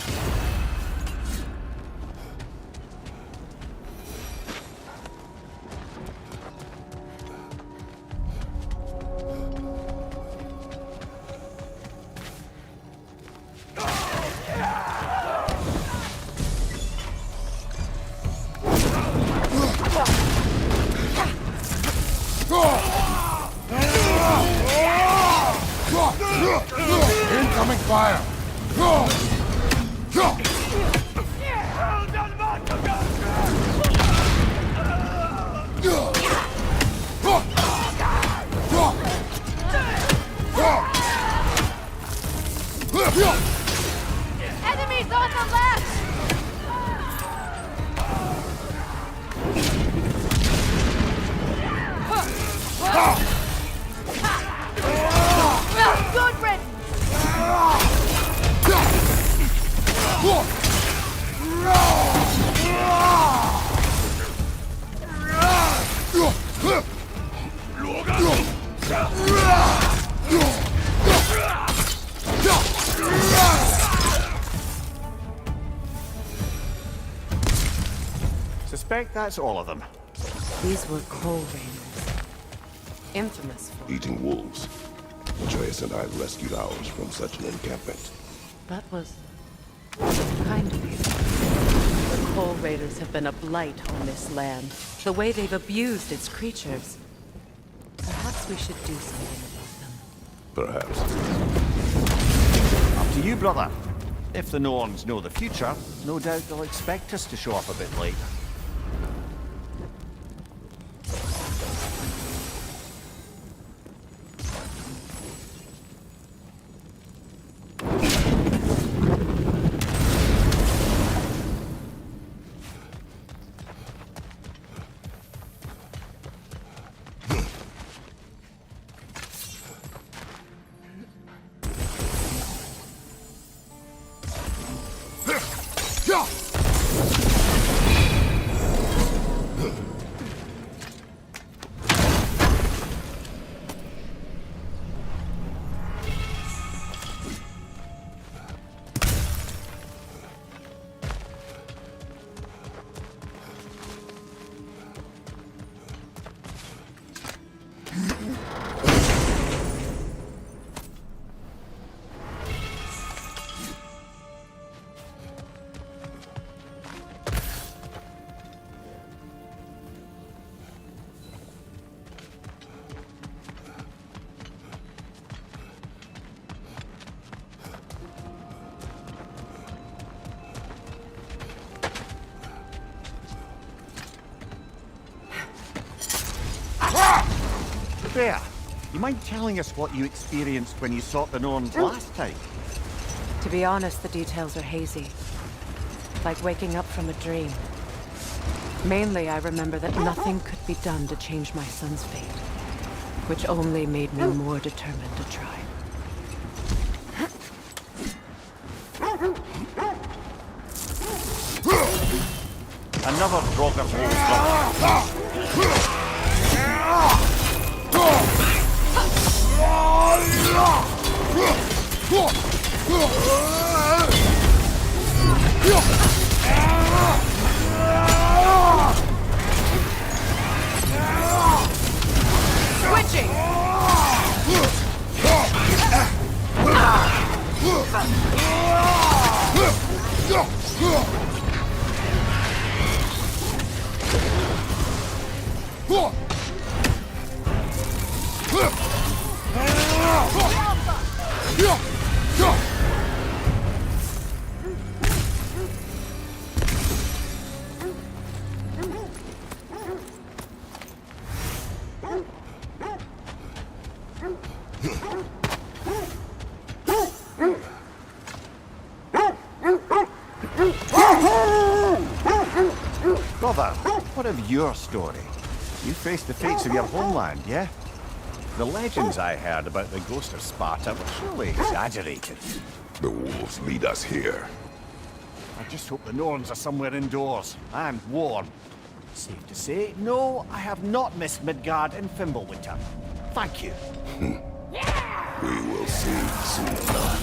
Incoming fire! Enemies on the left! Good suspect that's all of them. These were coal raiders. Infamous for Eating wolves. Atreus and I rescued ours from such an encampment. That was kind of you. The coal raiders have been a blight on this land. The way they've abused its creatures. Perhaps we should do something about them. Perhaps. Up to you, brother. If the Norns know the future, no doubt they'll expect us to show up a bit late. There. You mind telling us what you experienced when you sought the Norns last time? To be honest, the details are hazy. Like waking up from a dream. Mainly, I remember that nothing could be done to change my son's fate. Which only made me more determined to try. Another Draugr brother. Switching! Brother, what of your story? You faced the fates of your homeland, yeah? The legends I heard about the ghost of Sparta were surely exaggerated. The wolves lead us here. I just hope the Norns are somewhere indoors and warm. Safe to say, no, I have not missed Midgard and Fimbulwinter. Thank you. We will see soon enough.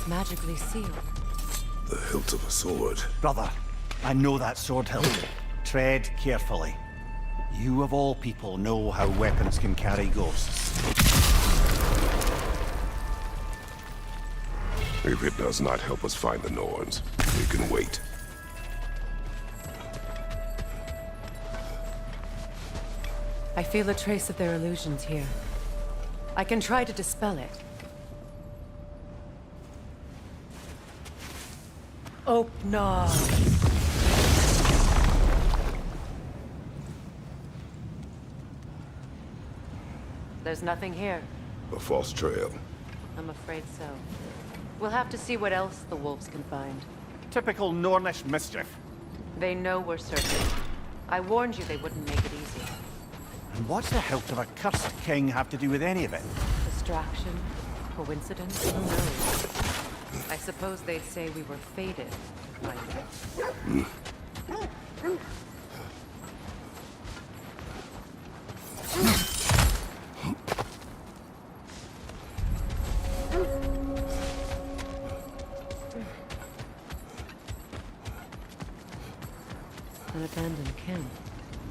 Magically sealed. The hilt of a sword. Brother, I know that sword hilt. Tread carefully. You of all people know how weapons can carry ghosts. If it does not help us find the Norns, we can wait. I feel a trace of their illusions here. I can try to dispel it. Oh, no. There's nothing here. A false trail. I'm afraid so. We'll have to see what else the wolves can find. Typical Nornish mischief. They know we're searching. I warned you they wouldn't make it easy. And what's the hilt of a cursed king have to do with any of it? Distraction? Coincidence? Who knows? I suppose they'd say we were fated to find it. An abandoned camp.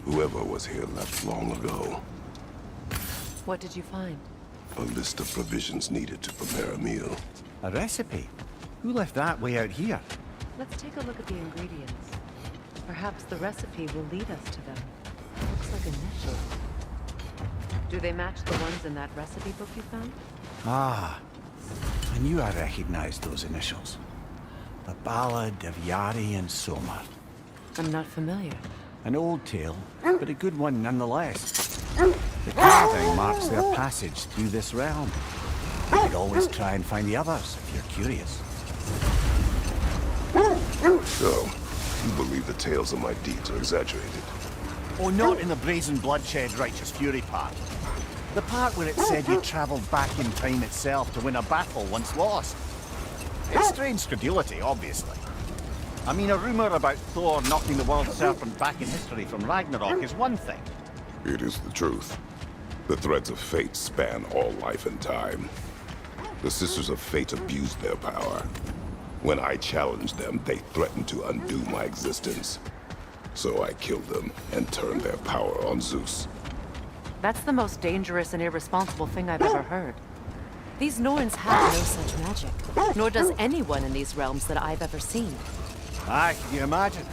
Whoever was here left long ago. What did you find? A list of provisions needed to prepare a meal. A recipe? Who left that way out here? Let's take a look at the ingredients. Perhaps the recipe will lead us to them. Looks like initials. Do they match the ones in that recipe book you found? Ah, I knew I recognized those initials. The Ballad of Yari and Somar. I'm not familiar. An old tale, but a good one nonetheless. The carving marks their passage through this realm. You could always try and find the others if you're curious. So, you believe the tales of my deeds are exaggerated? Oh, not in the brazen bloodshed righteous fury part. The part where it said you travelled back in time itself to win a battle once lost. It's strange credulity, obviously. I mean, a rumour about Thor knocking the world serpent back in history from Ragnarok is one thing. It is the truth. The threads of fate span all life and time. The Sisters of Fate abused their power. When I challenged them, they threatened to undo my existence. So I killed them and turned their power on Zeus. That's the most dangerous and irresponsible thing I've ever heard. These Norns have no such magic, nor does anyone in these realms that I've ever seen. Aye, can you imagine?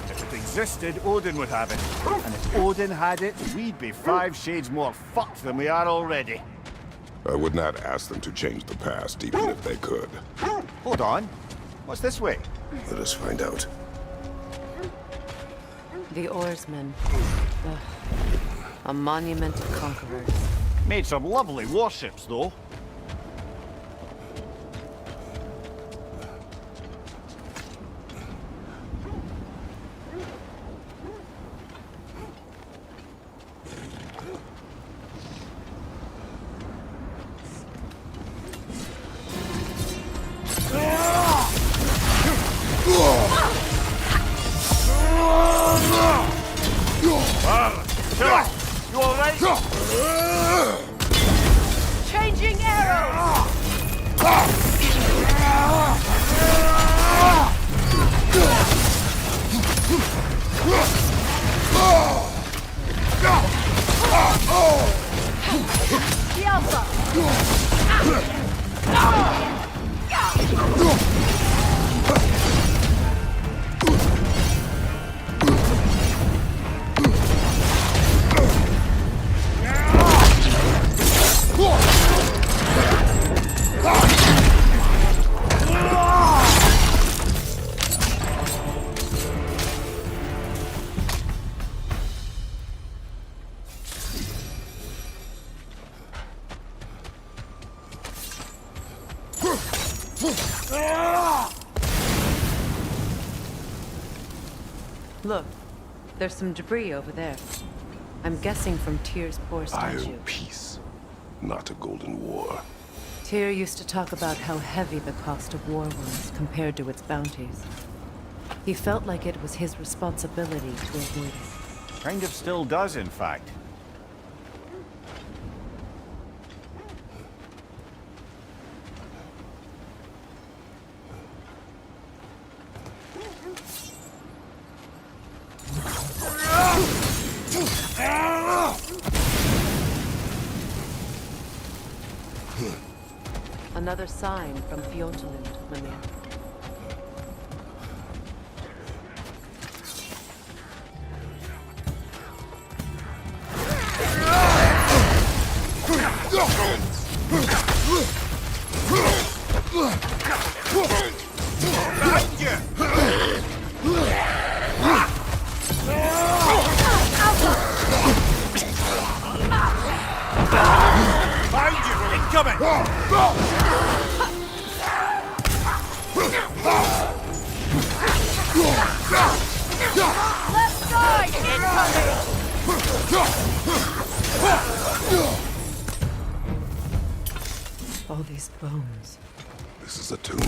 If it existed, Odin would have it. And if Odin had it, we'd be 5 shades more fucked than we are already. I would not ask them to change the past, even if they could. Hold on. What's this way? Let us find out. The oarsmen. Ugh. A monument of conquerors. Made some lovely warships, though. You all right? Changing arrows! The Alpha! Look, there's some debris over there. I'm guessing from Tyr's poor statue. Iron peace, not a golden war. Tyr used to talk about how heavy the cost of war was compared to its bounties. He felt like it was his responsibility to avoid it. Kind of still does, in fact. Another sign from Fjontalind, Mimir. Left side! Incoming! All these bones. This is a tomb.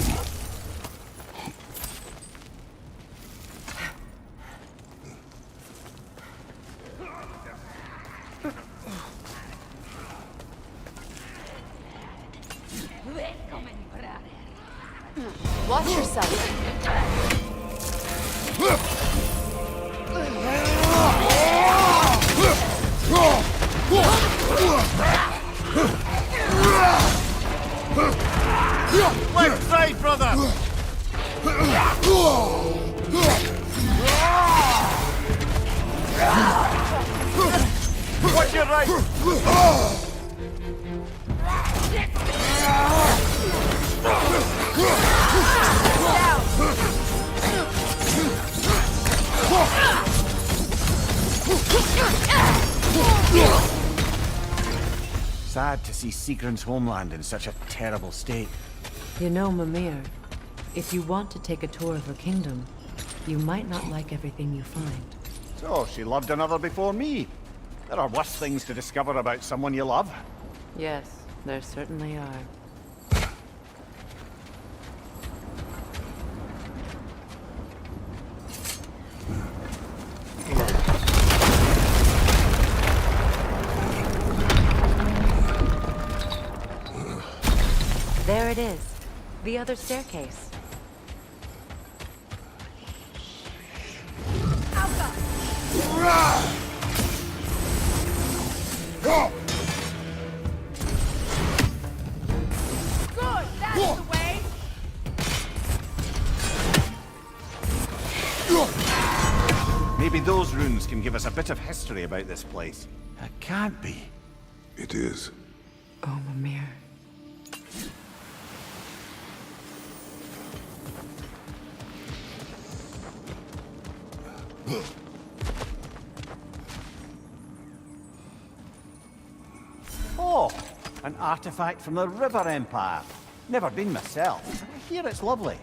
Watch yourself. Left side, brother! Watch your right! Sad to see Sigrun's homeland in such a terrible state. You know, Mimir, if you want to take a tour of her kingdom, you might not like everything you find. So, she loved another before me. There are worse things to discover about someone you love. Yes, there certainly are. There it is. The other staircase. Good, that's the way! Maybe those runes can give us a bit of history about this place. It can't be. It is. Oh, Mimir. Oh, an artifact from the River Empire. Never been myself. I hear it's lovely.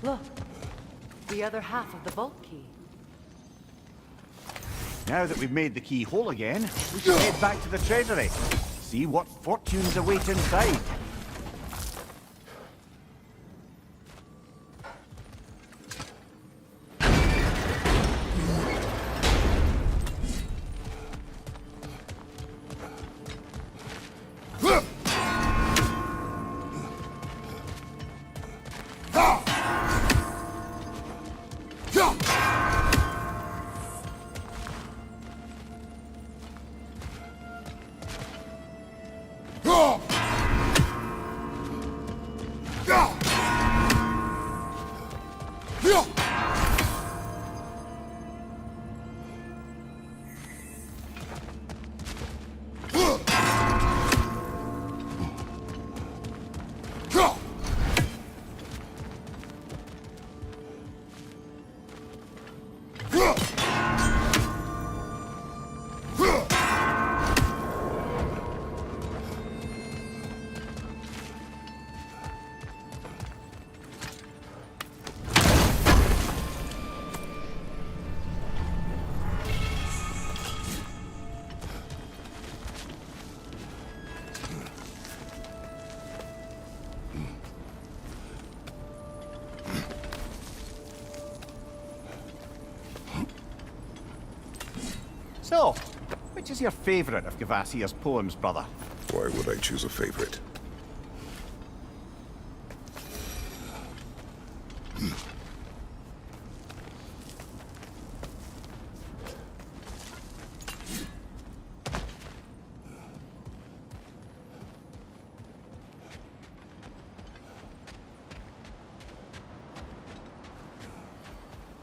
Look. The other half of the vault key. Now that we've made the key whole again, we should head back to the treasury. See what fortunes await inside. So, which is your favourite of Gavasir's poems, brother? Why would I choose a favorite?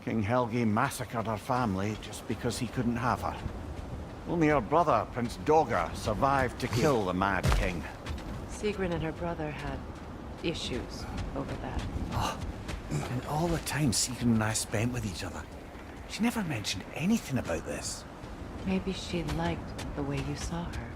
King Helge massacred her family just because he couldn't have her. Only her brother, Prince Dogger, survived to kill the Mad King. Sigrun and her brother had issues over that. Oh, and all the time Sigrun and I spent with each other, she never mentioned anything about this. Maybe she liked the way you saw her.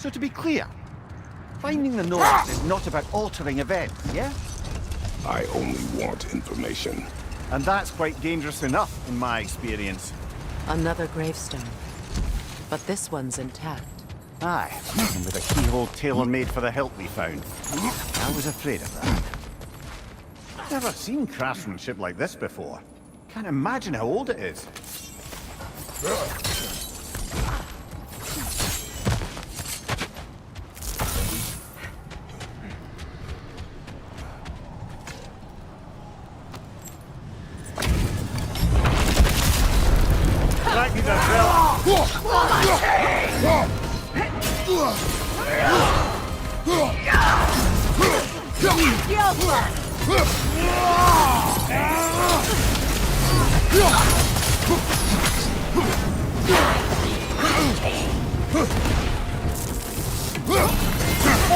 So to be clear, finding the noise is not about altering events, yeah? I only want information. And that's quite dangerous enough, in my experience. Another gravestone. But this one's intact. Aye, and with a keyhole tailor-made for the hilt we found. I was afraid of that. Never seen craftsmanship like this before. Can't imagine how old it is.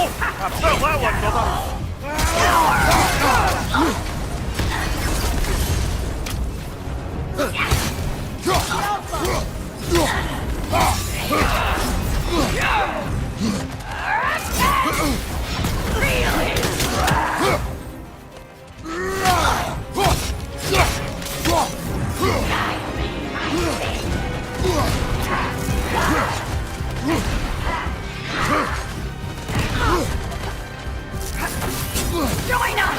I felt that one, brother! Join us!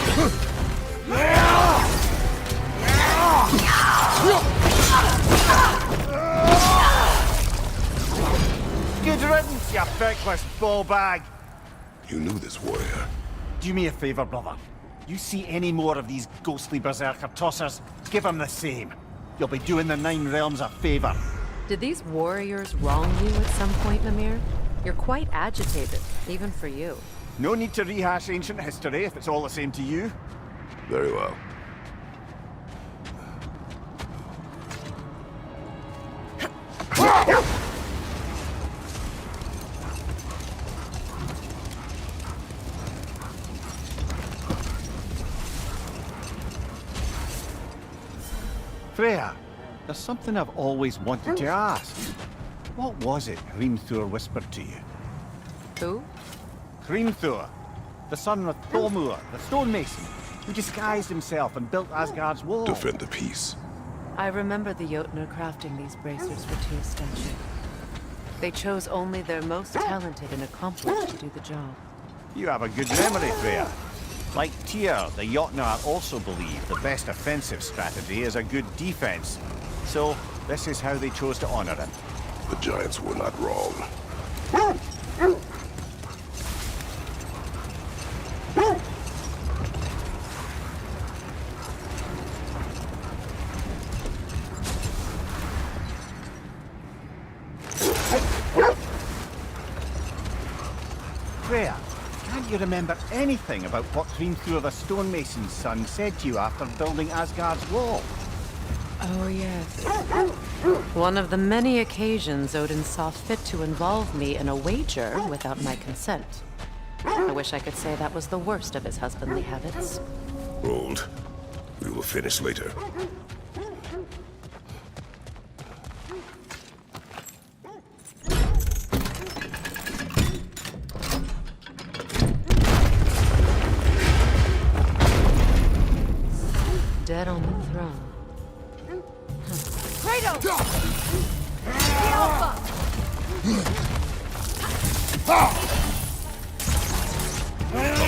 Good riddance, you feckless ball bag! You knew this warrior. Do me a favor, brother. You see any more of these ghostly berserker tossers, give them the same. You'll be doing the Nine Realms a favor. Did these warriors wrong you at some point, Mimir? You're quite agitated, even for you. No need to rehash ancient history if it's all the same to you. Very well. Freya, there's something I've always wanted to ask. What was it Hrimthur whispered to you? Who? Hrimthur, the son of Thormur, the stonemason, who disguised himself and built Asgard's wall. Defend the peace. I remember the Jotnar crafting these bracers for Tyr's statue. They chose only their most talented and accomplished to do the job. You have a good memory, Freya. Like Tyr, the Jotnar also believe the best offensive strategy is a good defense. So, this is how they chose to honor it. The giants were not wrong. Freya, can't you remember anything about what Hrimthur the stonemason's son said to you after building Asgard's wall? Oh, yes. One of the many occasions Odin saw fit to involve me in a wager without my consent. I wish I could say that was the worst of his husbandly habits. Hold. We will finish later. Dead on the throne. Kratos! The Alpha! The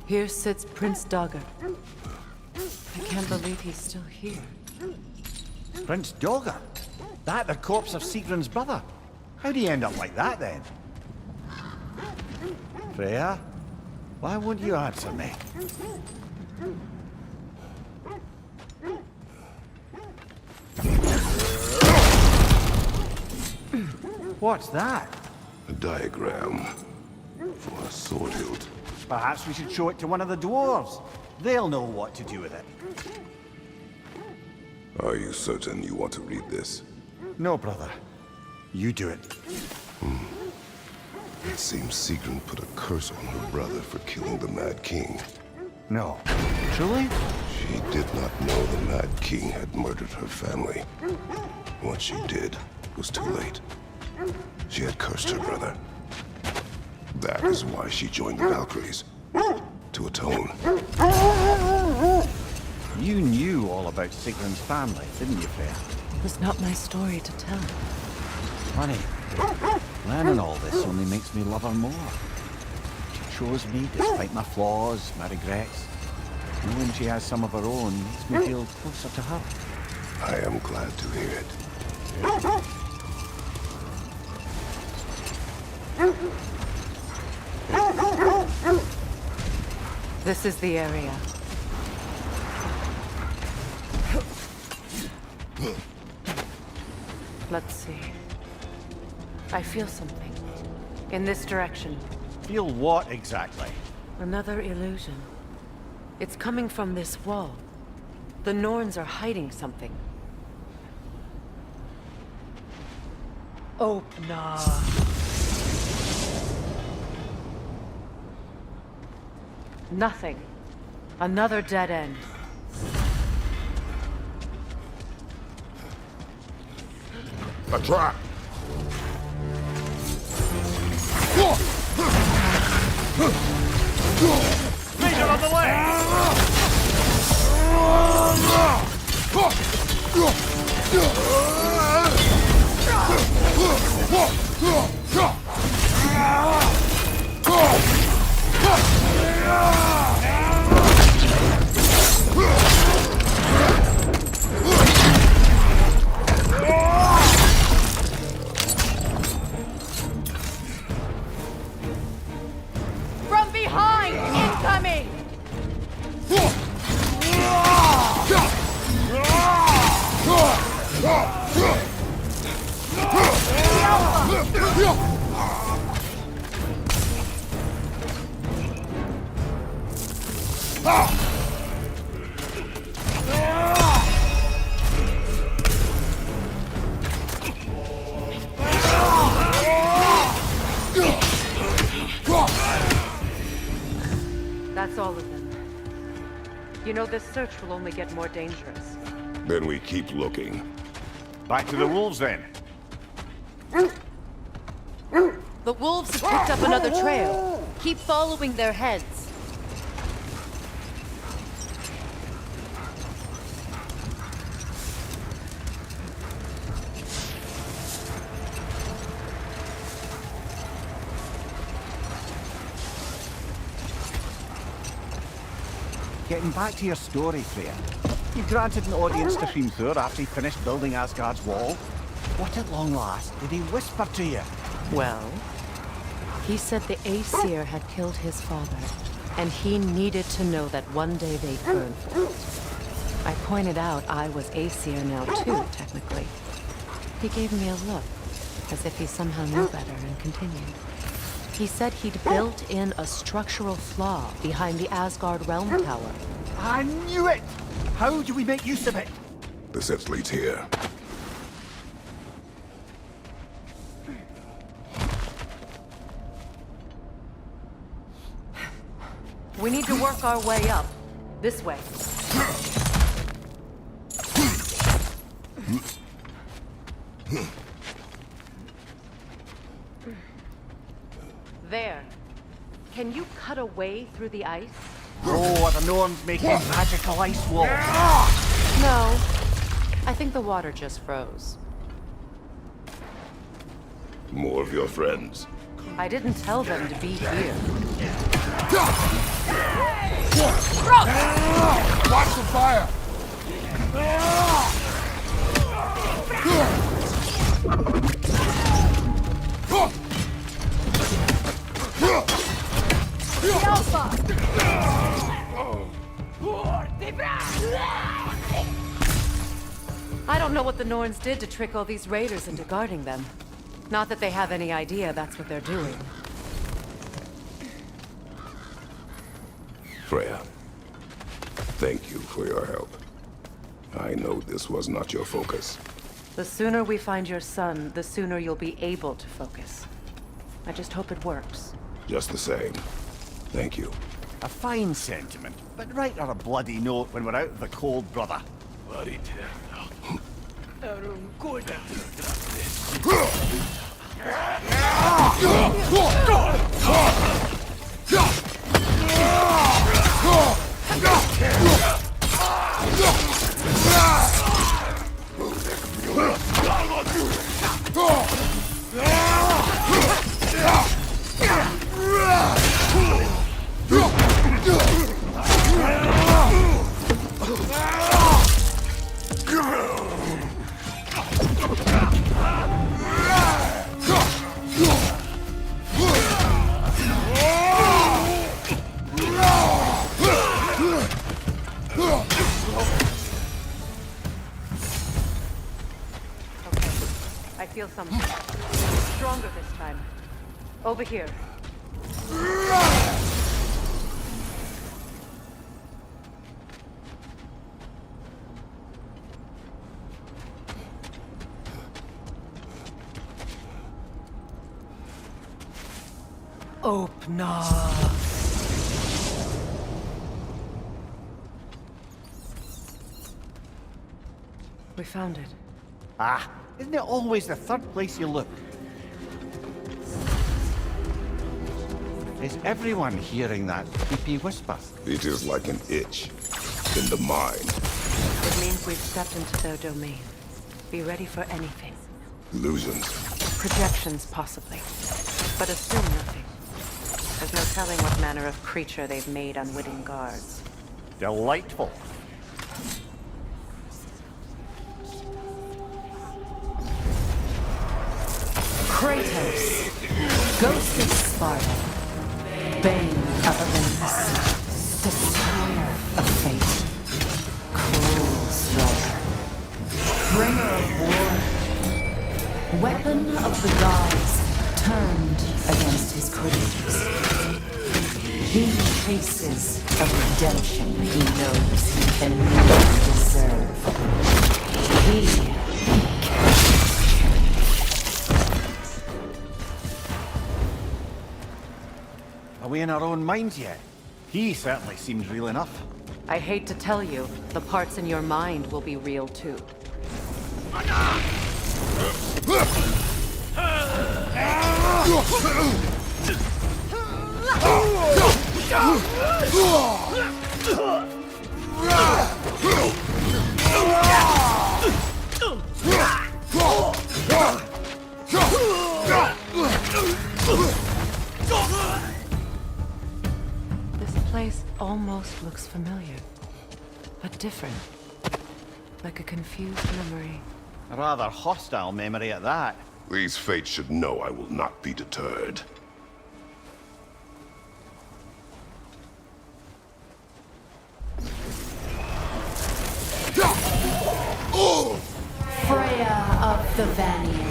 Here sits Prince Dagger. I can't believe he's still here. Prince Dagger? That the corpse of Sigrun's brother? How'd he end up like that, then? Freya? Why won't you answer me? What's that? A diagram for a sword hilt. Perhaps we should show it to one of the dwarves. They'll know what to do with it. Are you certain you want to read this? No, brother. You do it. It seems Sigrun put a curse on her brother for killing the Mad King. No. Truly? She did not know the Mad King had murdered her family. What she did was too late. She had cursed her brother. That is why she joined the Valkyries. To atone. You knew all about Sigrun's family, didn't you, Freya? It was not my story to tell. Honey, Learning all this only makes me love her more. She chose me despite my flaws, my regrets. Knowing she has some of her own makes me feel closer to her. I am glad to hear it. This is the area. Let's see. I feel something. In this direction. Feel what exactly? Another illusion. It's coming from this wall. The Norns are hiding something. Opener. Nothing. Another dead end. A trap! Vision on the way! From behind! Incoming! That's all of them. You know, this search will only get more dangerous. Then we keep looking. Back to the wolves then. The wolves have picked up another trail. Keep following their heads. Getting back to your story, Freya. You granted an audience to Thor after he finished building Asgard's wall. What at long last did he whisper to you? Well, he said the Aesir had killed his father, and he needed to know that one day they'd burn for it. I pointed out I was Aesir now too, technically. He gave me a look, as if he somehow knew better, and continued. He said he'd built in a structural flaw behind the Asgard Realm Tower. I knew it! How do we make use of it? The set leads here. We need to work our way up. This way. There. Can you cut a way through the ice? Oh, are the Norns making magical ice walls? No. I think the water just froze. More of your friends. I didn't tell them to be here. Watch the fire! I don't know what the Norns did to trick all these raiders into guarding them. Not that they have any idea that's what they're doing. Freya, thank you for your help. I know this was not your focus. The sooner we find your son, the sooner you'll be able to focus. I just hope it works. Just the same. Thank you. A fine sentiment, but write her a bloody note when we're out of the cold, brother. Bloody something. Stronger this time. Over here. Open up. We found it. Ah, isn't it always the third place you look? Is everyone hearing that creepy whisper? It is like an itch in the mind. It means we've stepped into their domain. Be ready for anything. Illusions. Projections, possibly. But assume nothing. There's no telling what manner of creature they've made unwitting guards. Delightful. Kratos, Ghost of Sparta, Bane of Olympus, Destroyer of Fate, Cruel Striker, Bringer of War, Weapon of the Gods, turned against his creators. He faces a redemption he knows he can never deserve. He Are we in our own minds yet? He certainly seems real enough. I hate to tell you, the parts in your mind will be real too. This place almost looks familiar, but different. Like a confused memory. A rather hostile memory at that. These fates should know I will not be deterred. Freya of the Vanir,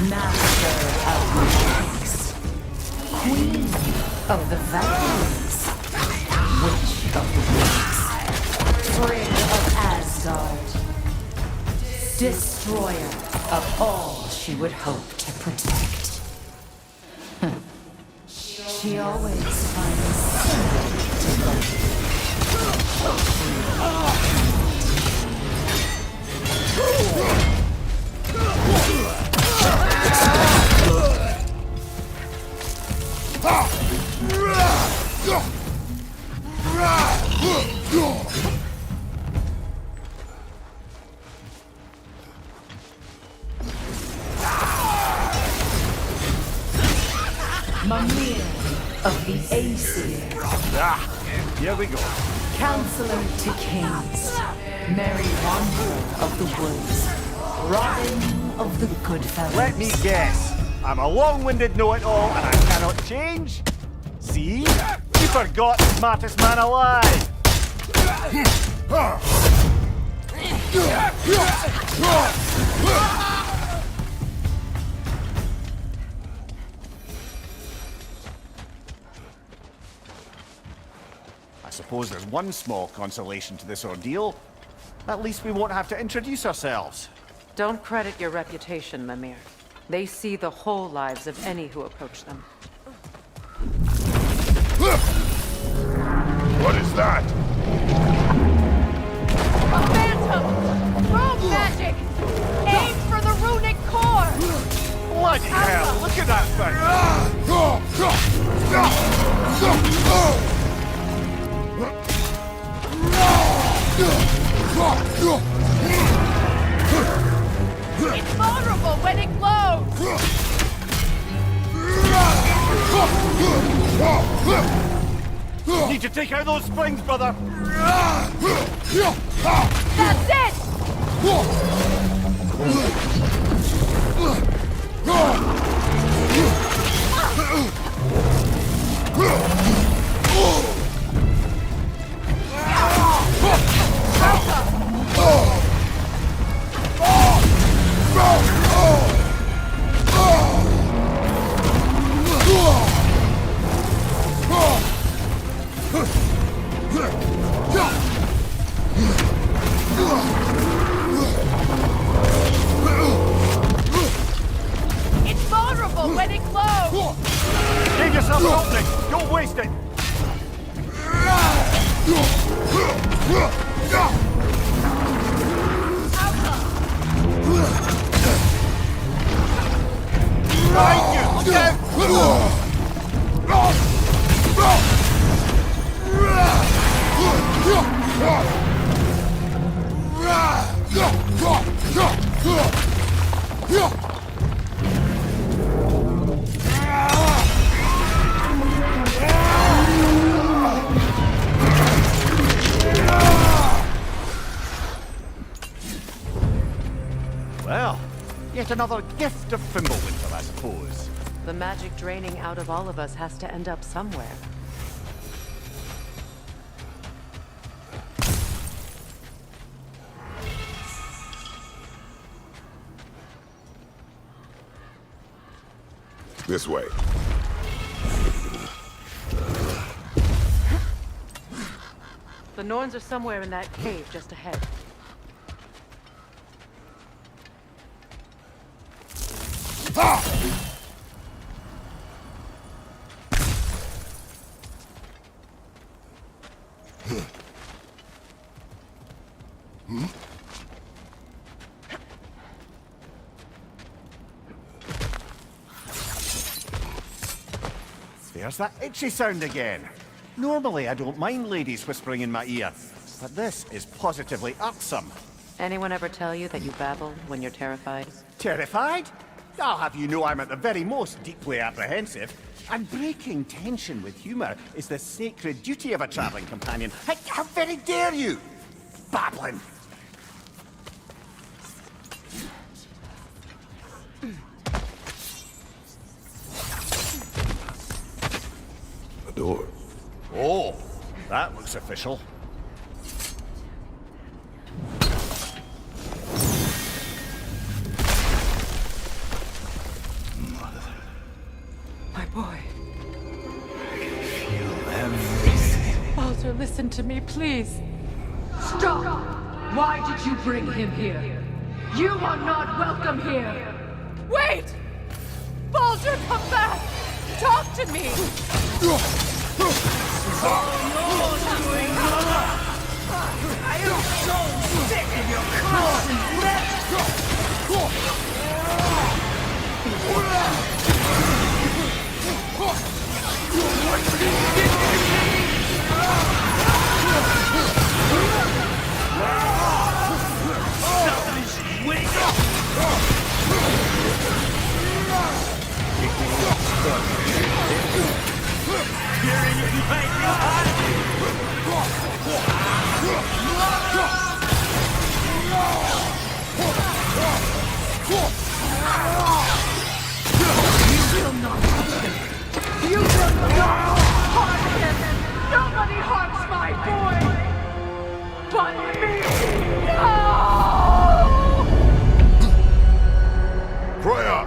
Master of Magics, Queen of the Valkyries, Witch of the Woods, Frigg of Asgard, Destroyer of all she would hope to protect. She always finds somebody to love. Mimir of the Aesir. Ah, here we go. Counselor to kings, Merry Wanderer of the woods, Robin of the Goodfellas. Let me guess. I'm a long-winded know-it-all and I cannot change? See? You forgot the smartest man alive! I suppose there's one small consolation to this ordeal. At least we won't have to introduce ourselves. Don't credit your reputation, Mimir. They see the whole lives of any who approach them. What is that? A phantom! Rogue magic! Aim for the runic core! Bloody hell, look at that thing! It's vulnerable when it glows! Need to take out those springs, brother! That's it! close! Give yourself an opening! Don't waste it! Behind you! Look out! Well, yet another gift of Fimbulwinter, I suppose. The magic draining out of all of us has to end up somewhere. This way. The Norns are somewhere in that cave just ahead. There's that itchy sound again. Normally I don't mind ladies whispering in my ear, but this is positively irksome. Anyone ever tell you that you babble when you're terrified? Terrified? I'll have you know I'm at the very most deeply apprehensive. And breaking tension with humour is the sacred duty of a travelling companion. How very dare you! Babbling! A door. Oh, that looks official. My boy. Feel everything. Baldur, listen to me, please. Stop! Why did you bring him here? You are not welcome here! Wait! Baldur, come back! Talk to me! I am so sick of your constant You will not harm him! Nobody harms my boy! But me! No! Freya!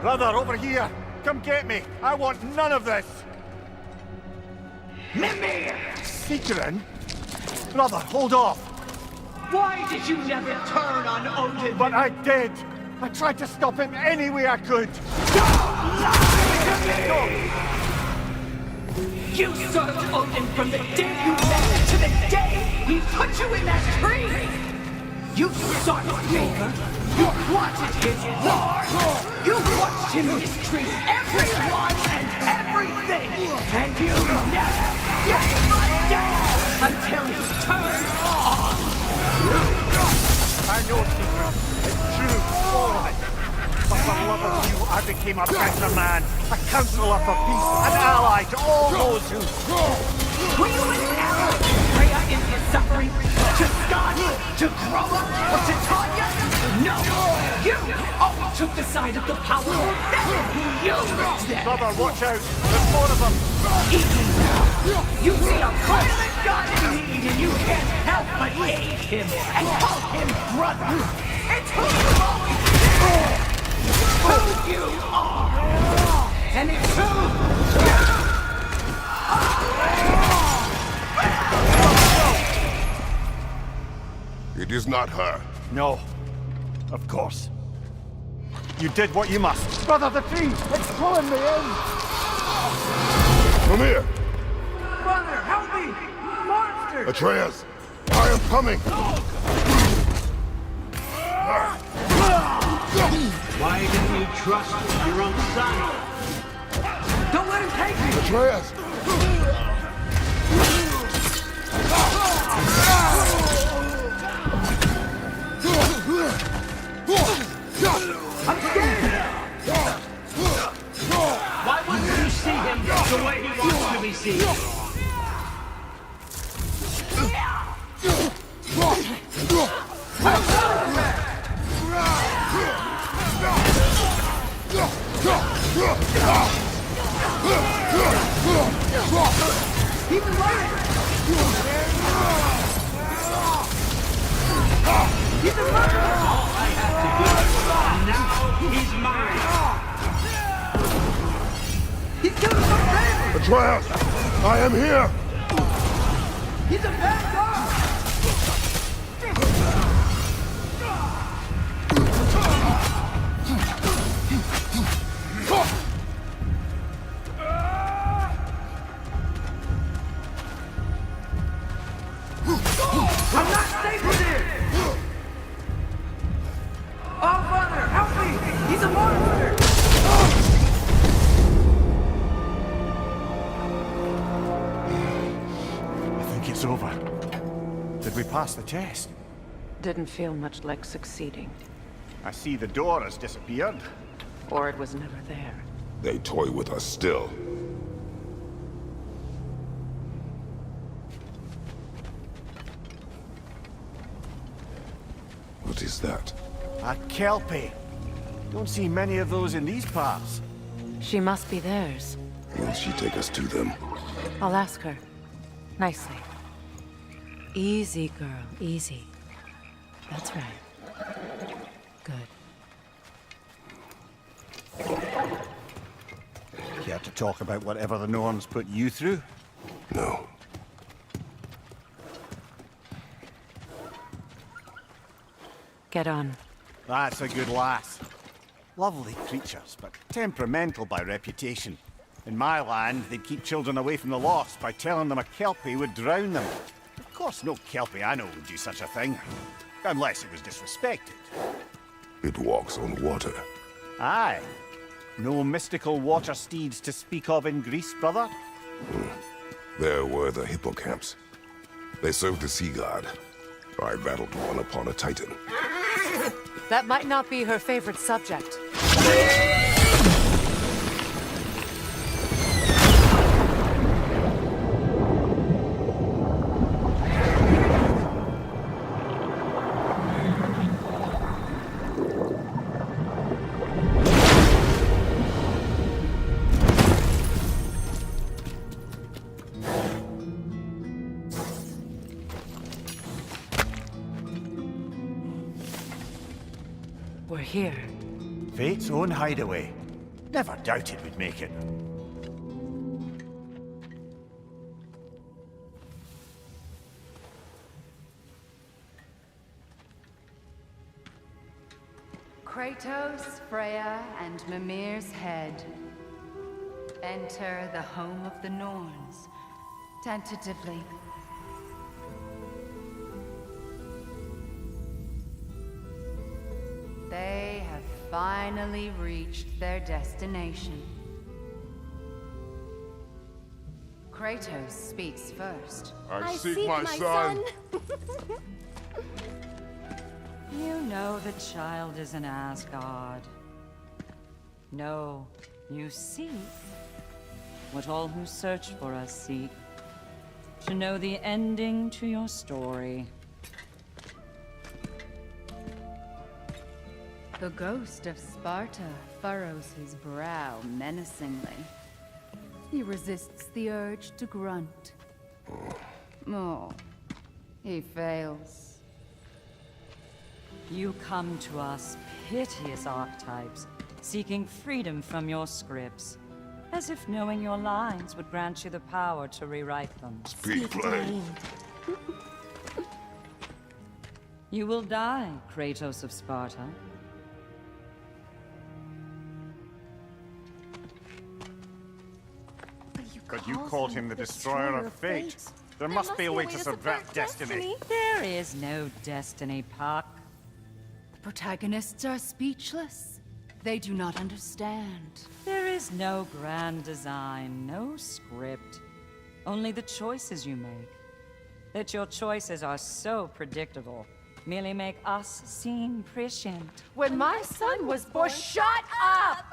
Brother, over here! Come get me! I want none of this! Mimir! Seekerin? Brother, hold off! Why did you never turn on Odin? But I did! I tried to stop him any way I could! Don't lie to me! You served Odin from the day you met him to the day he put you in that tree! You sought favor! You wanted his war! You watched him mistreat everyone and everything! And you never gave a damn until he turned on! I know, Seeker. It's true, all of it. But for love of you, I became a better man, a counselor for peace, an ally to all those who... Were you an ally to Freya in his suffering? To Skadi? To Groma? Or to Tanya? No! You always took the side of the powerful. That's who you reached them! Brother, watch out! There's more of them! Even now, you see a violent god in need and you can't help but aid him and call him brother! It's who you've always been! Who you are! And it's who you It is not her. No. Of course. You did what you must. Brother, the tree! It's pulling me in! Come here! Brother, help me! Monster! Atreus! I am coming! Why didn't you trust your own son? Don't let him take me! Atreus! I'm scared! Why wouldn't you see him the way he wants to be seen? He's alive! He's alive! All I had to do, and now he's mine. He's killing my family! Atreus! I am here! He's a bad dog! I'm not safe with him! Oh, Father, help me! He's a monster! I think it's over. Did we pass the test? Didn't feel much like succeeding. I see the door has disappeared. Or it was never there. They toy with us still. What is that? A kelpie. Don't see many of those in these parts. She must be theirs. Will she take us to them? I'll ask her. Nicely. Easy, girl. Easy. That's right. Good. Care to talk about whatever the Norns put you through? No. Get on. That's a good lass. Lovely creatures, but temperamental by reputation. In my land, they'd keep children away from the lost by telling them a kelpie would drown them. Of course, no kelpie I know would do such a thing. Unless it was disrespected. It walks on water. Aye. No mystical water steeds to speak of in Greece, brother? There were the hippocamps. They served the sea god. I battled one upon a titan. That might not be her favorite subject. We're here. Fate's own hideaway. Never doubted we'd make it. Kratos, Freya, and Mimir's head. Enter the home of the Norns, tentatively. They have finally reached their destination. Kratos speaks first. I seek my son. You know the child is in Asgard. No, you seek what all who search for us seek. To know the ending to your story. The ghost of Sparta furrows his brow menacingly. He resists the urge to grunt. Oh, he fails. You come to us, piteous archetypes, seeking freedom from your scripts, as if knowing your lines would grant you the power to rewrite them. Speak plain. You will die, Kratos of Sparta. but you called him the Destroyer of Fate. There must be a way to subvert destiny. There is no destiny, Puck. The protagonists are speechless. They do not understand. There is no grand design, no script. Only the choices you make. That your choices are so predictable merely make us seem prescient. When my son was born, shut up!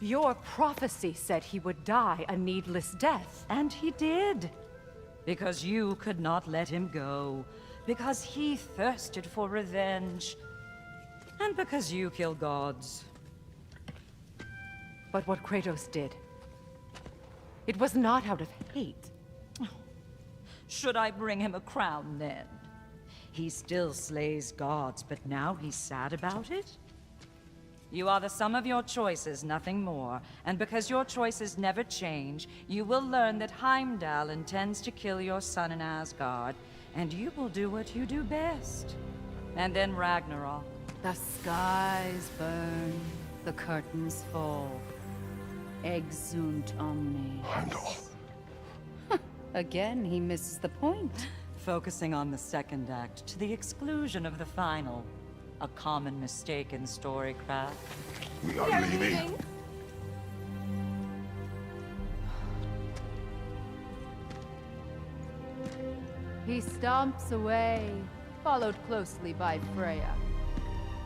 Your prophecy said he would die a needless death. And he did. Because you could not let him go. Because he thirsted for revenge. And because you kill gods. But what Kratos did, it was not out of hate. Should I bring him a crown then? He still slays gods, but now he's sad about it? You are the sum of your choices, nothing more. And because your choices never change, you will learn that Heimdall intends to kill your son in Asgard, and you will do what you do best. And then Ragnarok. The skies burn, the curtains fall. Exunt omnes. Heimdall. Again, he misses the point. Focusing on the second act to the exclusion of the final. A common mistake in storycraft. We are leaving. He stomps away, followed closely by Freya.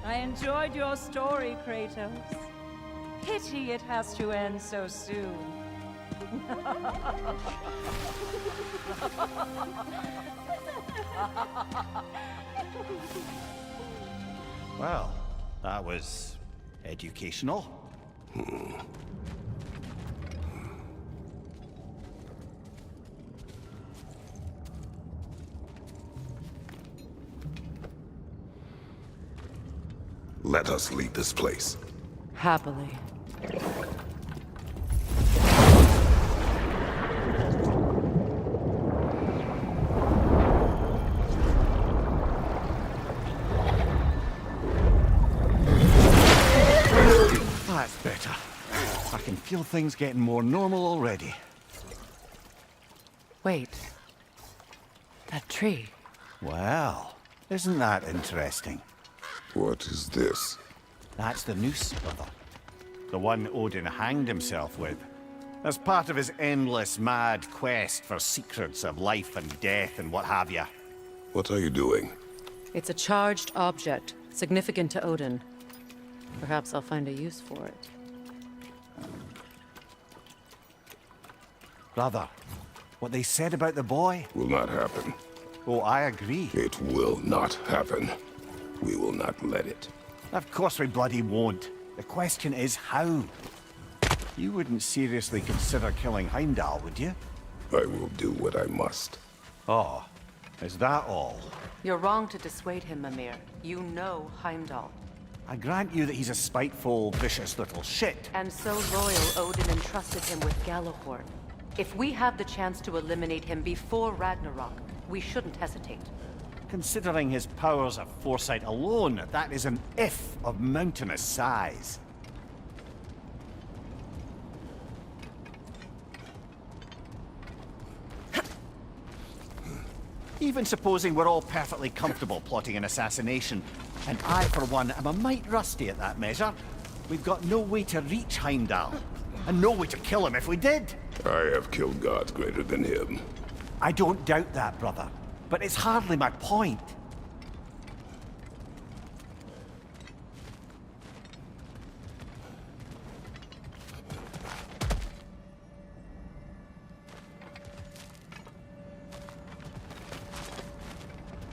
I enjoyed your story, Kratos. Pity it has to end so soon. Well, that was educational. Let us leave this place. Happily. That's better. I can feel things getting more normal already. Wait. That tree. Well, isn't that interesting? What is this? That's the noose, brother. The one Odin hanged himself with. As part of his endless, mad quest for secrets of life and death and what have you. What are you doing? It's a charged object, significant to Odin. Perhaps I'll find a use for it. Brother, what they said about the boy? Will not happen. Oh, I agree. It will not happen. We will not let it. Of course we bloody won't. The question is how. You wouldn't seriously consider killing Heimdall, would you? I will do what I must. Oh, is that all? You're wrong to dissuade him, Mimir. You know Heimdall. I grant you that he's a spiteful, vicious little shit. And so loyal, Odin entrusted him with Galahorn. If we have the chance to eliminate him before Ragnarok, we shouldn't hesitate. Considering his powers of foresight alone, that is an if of mountainous size. Even supposing we're all perfectly comfortable plotting an assassination, and I, for one, am a mite rusty at that measure, we've got no way to reach Heimdall, and no way to kill him if we did. I have killed gods greater than him. I don't doubt that, brother, but it's hardly my point.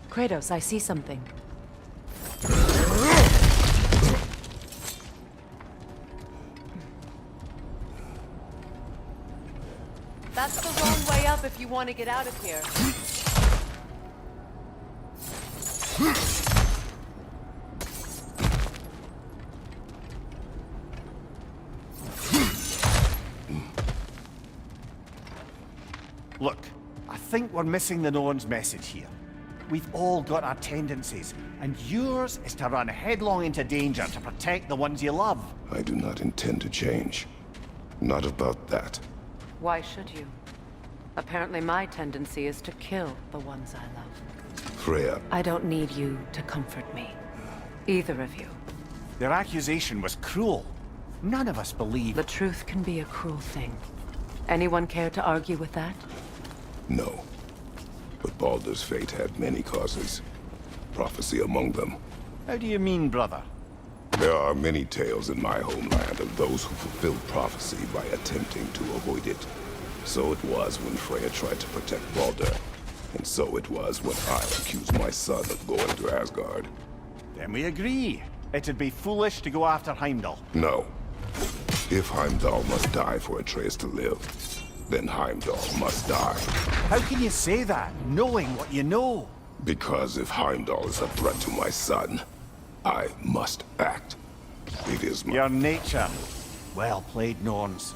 Kratos, I see something. That's the wrong way up if you want to get out of here. Look, I think we're missing the Norn's message here. We've all got our tendencies, and yours is to run headlong into danger to protect the ones you love. I do not intend to change. Not about that. Why should you? Apparently my tendency is to kill the ones I love. Freya. I don't need you to comfort me. Either of you. Their accusation was cruel. None of us believe. The truth can be a cruel thing. Anyone care to argue with that? No. But Baldur's fate had many causes. Prophecy among them. How do you mean, brother? There are many tales in my homeland of those who fulfilled prophecy by attempting to avoid it. So it was when Freya tried to protect Baldur. And so it was when I accused my son of going to Asgard. Then we agree. It'd be foolish to go after Heimdall. No. If Heimdall must die for Atreus to live, then Heimdall must die. How can you say that, knowing what you know? Because if Heimdall is a threat to my son, I must act. It is my... Your nature. Well played, Norns.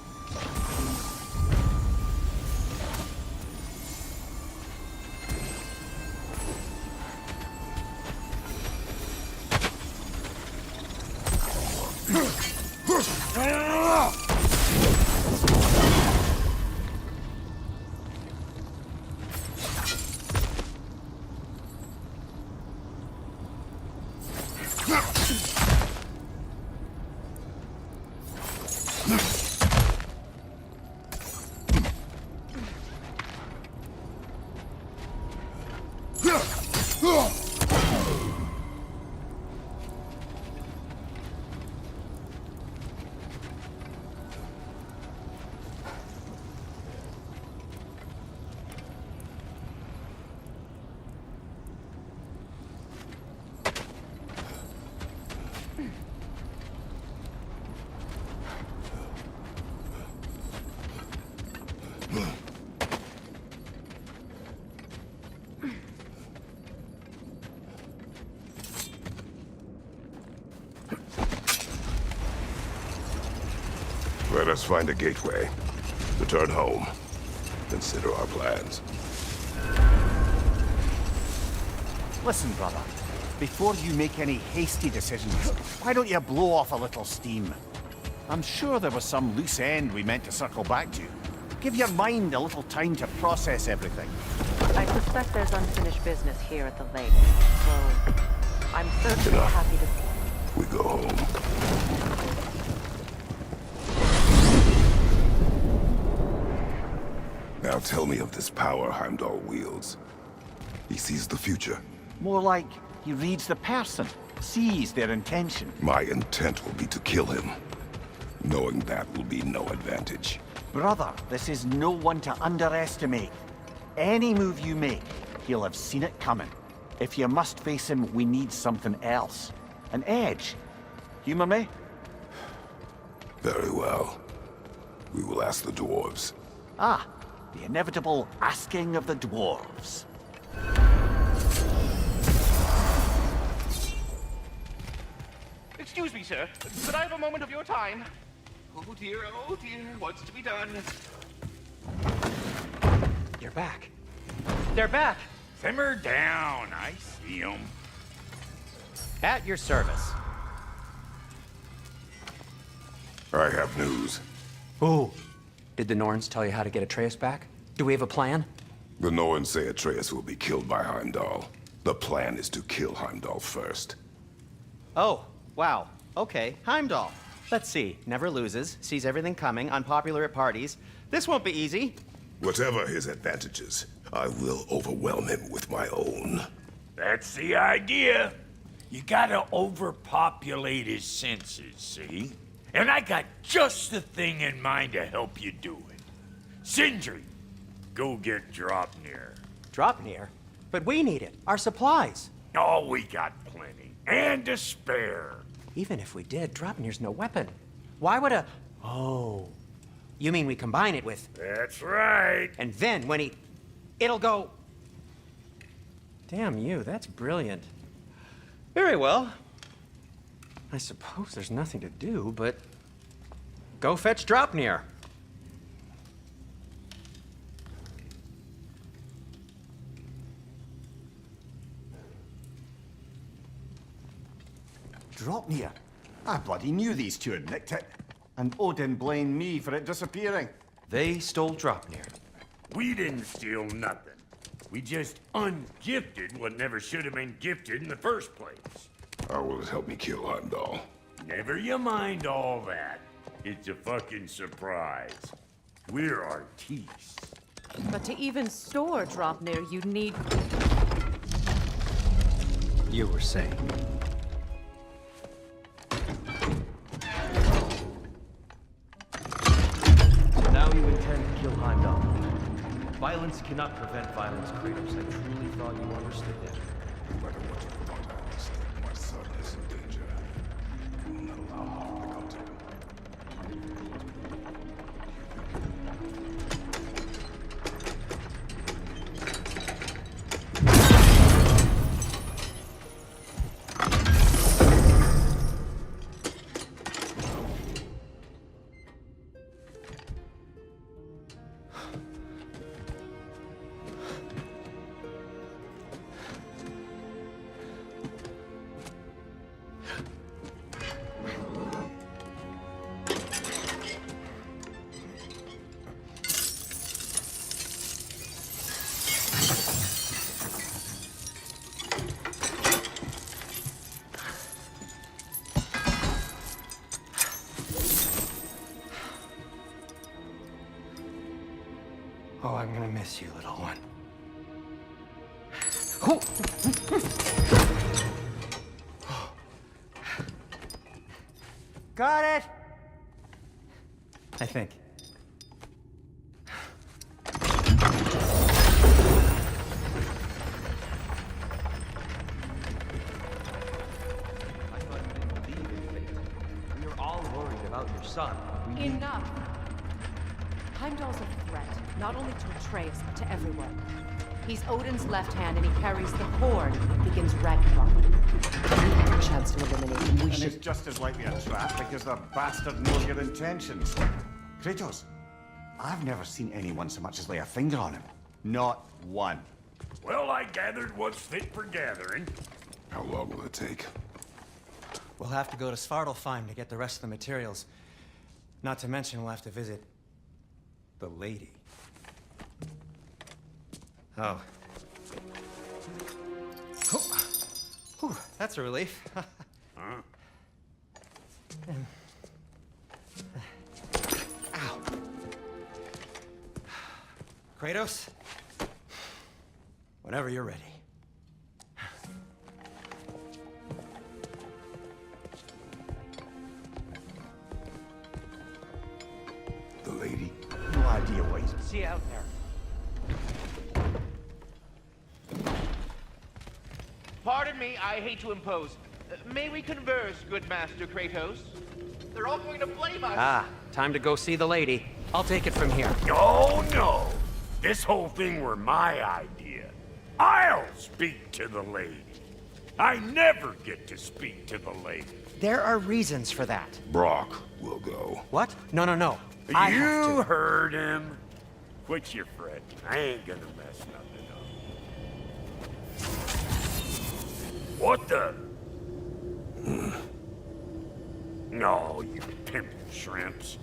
Let us find a gateway. Return home. Consider our plans. Listen, brother. Before you make any hasty decisions, why don't you blow off a little steam? I'm sure there was some loose end we meant to circle back to. Give your mind a little time to process everything. I suspect there's unfinished business here at the lake, so I'm certainly happy to see. We go home. Now tell me of this power Heimdall wields. He sees the future. More like he reads the person, sees their intention. My intent will be to kill him. Knowing that will be no advantage. Brother, this is no one to underestimate. Any move you make, he'll have seen it coming. If you must face him, we need something else. An edge. Humor me? Very well. We will ask the dwarves. Ah, the inevitable asking of the dwarves. Excuse me, sir. Could I have a moment of your time? Oh dear, what's to be done? You're back. They're back! Simmer down, I see 'em. At your service. I have news. Oh. Did the Norns tell you how to get Atreus back? Do we have a plan? The Norns say Atreus will be killed by Heimdall. The plan is to kill Heimdall first. Oh, wow. Okay, Heimdall. Let's see. Never loses, sees everything coming, unpopular at parties. This won't be easy. Whatever his advantages, I will overwhelm him with my own. That's the idea. You gotta overpopulate his senses, see? And I got just the thing in mind to help you do it. Sindri, go get Draupnir. Draupnir? But we need it. Our supplies. Oh, we got plenty. And to spare. Even if we did, Draupnir's no weapon. Why would a... Oh. You mean we combine it with... That's right. And then when he... It'll go... Damn you, that's brilliant. Very well. I suppose there's nothing to do, but... Go fetch Draupnir. Draupnir. I bloody knew these two had nicked it. And Odin blamed me for it disappearing. They stole Draupnir. We didn't steal nothing. We just ungifted what never should have been gifted in the first place. How will it help me kill Heimdall? Never you mind all that. It's a fucking surprise. We're artistes. But to even store Draupnir, you'd need... You were saying. So now you intend to kill Heimdall. Violence cannot prevent violence, Kratos. I truly thought you understood that. No matter what you thought I understood, my son is in danger. I will not allow harm to come to him. Oh, I'm gonna miss you, little one. Got it! I think. We were all worried about your son. Enough! Heimdall's a threat, not only to Atreus, but to everyone. He's Odin's left hand, and he carries the cord that begins Ragnarok. A chance to eliminate him, we And should... it's just as likely a trap because the bastard knows your intentions. Kratos, I've never seen anyone so much as lay a finger on him. Not one. Well, I gathered what's fit for gathering. How long will it take? We'll have to go to Svartalfheim to get the rest of the materials. Not to mention we'll have to visit the lady. Oh. Whew, that's a relief. Huh? Ow. Kratos? Whenever you're ready. The lady? No idea what he's... See you out there. Pardon me, I hate to impose. May we converse, good Master Kratos? They're all going to blame us. Ah, time to go see the lady. I'll take it from here. Oh, no. This whole thing were my idea. I'll speak to the lady. I never get to speak to the lady. There are reasons for that. Brock will go. What? No, no, no. I have You to. heard him. Quit your fretting. I ain't gonna mess nothing up. What the? No, you pimp shrimps.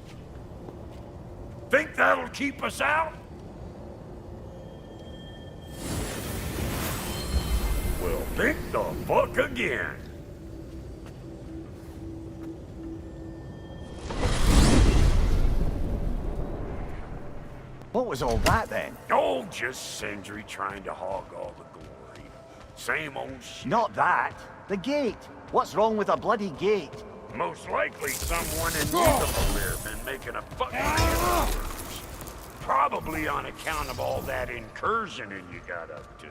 Think that'll keep us out? Well, think the fuck again. What was all that then? Oh, just Sindri trying to hog all the glory. Same old shit. Not that. The gate. What's wrong with a bloody gate? Most likely someone in Nidavellir been making a fucking universe. Probably on account of all that incursioning you got up to.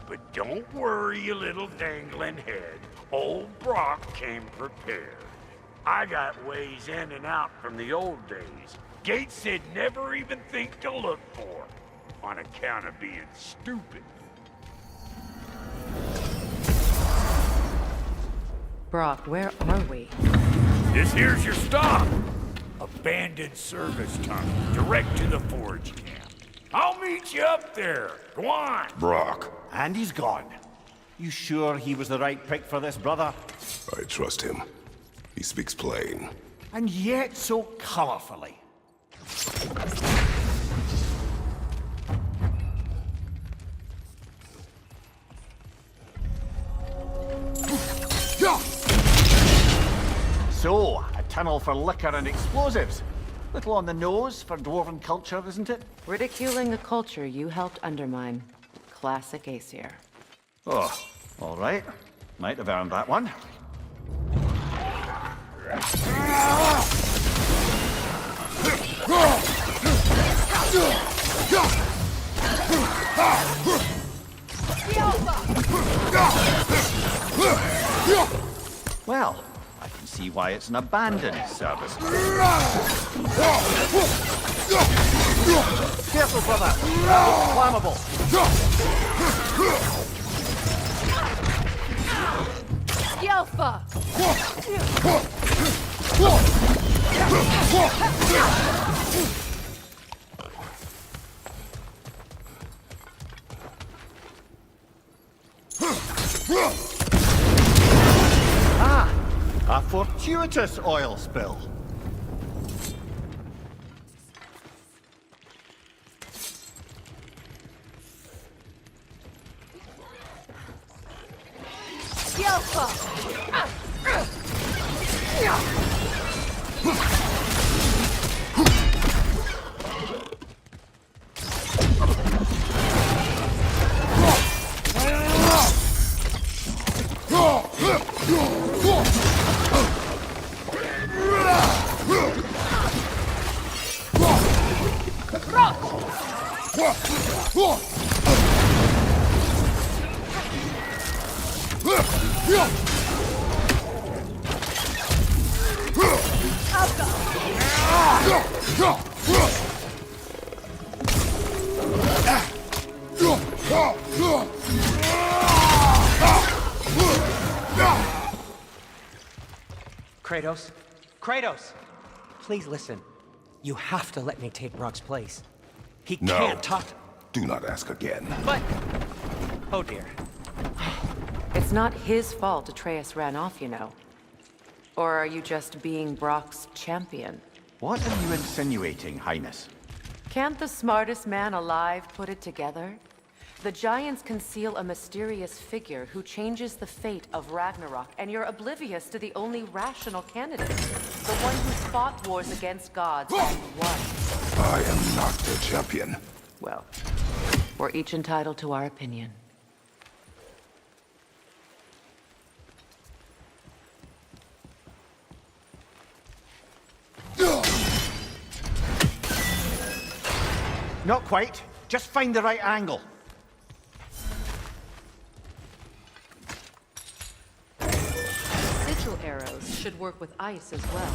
But don't worry, you little dangling head. Old Brock came prepared. I got ways in and out from the old days. Gates they'd never even think to look for, on account of being stupid. Brock, where are we? This here's your stop. Abandoned service tunnel, direct to the forge camp. I'll meet you up there. Go on. Brock. And he's gone. You sure he was the right pick for this, brother? I trust him. He speaks plain. And yet so colorfully. So, a tunnel for liquor and explosives. Little on the nose for dwarven culture, isn't it? Ridiculing a culture you helped undermine. Classic Aesir. Oh, all right. Might have earned that one. Well, I can see why it's an abandoned service. Careful, brother! It's flammable! Yelfa! Ah! A fortuitous oil spill. Kratos? Kratos! Please listen. You have to let me take Rock's place. He can't talk. Do not ask again. But... Oh dear. It's not his fault Atreus ran off, you know. Or are you just being Brock's champion? What are you insinuating, Highness? Can't the smartest man alive put it together? The Giants conceal a mysterious figure who changes the fate of Ragnarok, and you're oblivious to the only rational candidate. The one who's fought wars against gods and won. I am not their champion. Well, we're each entitled to our opinion. Not quite. Just find the right angle. Sigil arrows should work with ice as well.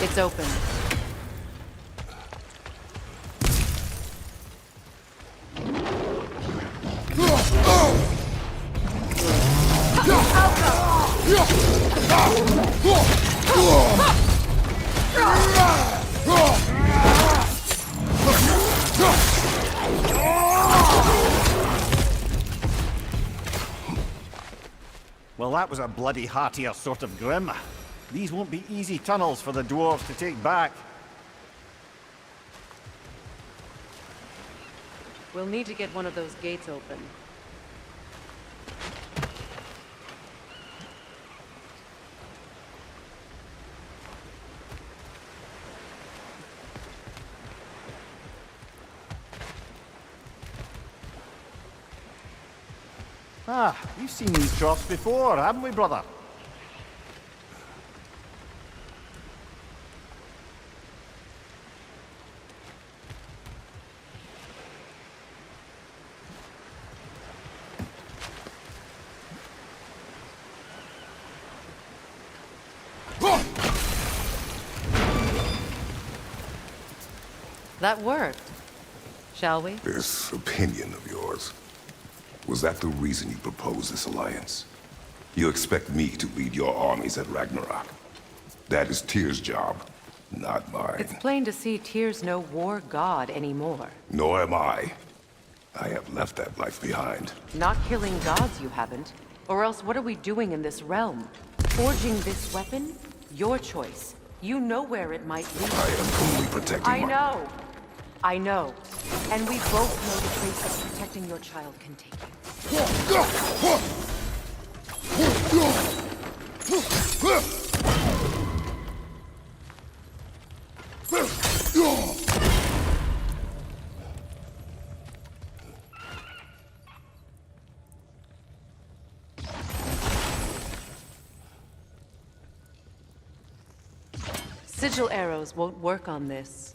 It's open. Well, that was a bloody heartier sort of grim. These won't be easy tunnels for the dwarves to take back. We'll need to get one of those gates open. Ah, we've seen these troughs before, haven't we, brother? That worked. Shall we? This opinion of yours. Was that the reason you proposed this alliance? You expect me to lead your armies at Ragnarok? That is Tyr's job, not mine. It's plain to see Tyr's no war god anymore. Nor am I. I have left that life behind. Not killing gods, you haven't. Or else what are we doing in this realm? Forging this weapon? Your choice. You know where it might lead. I am only protecting I know. I know. And we both know the traces protecting your child can take you. Sigil arrows won't work on this.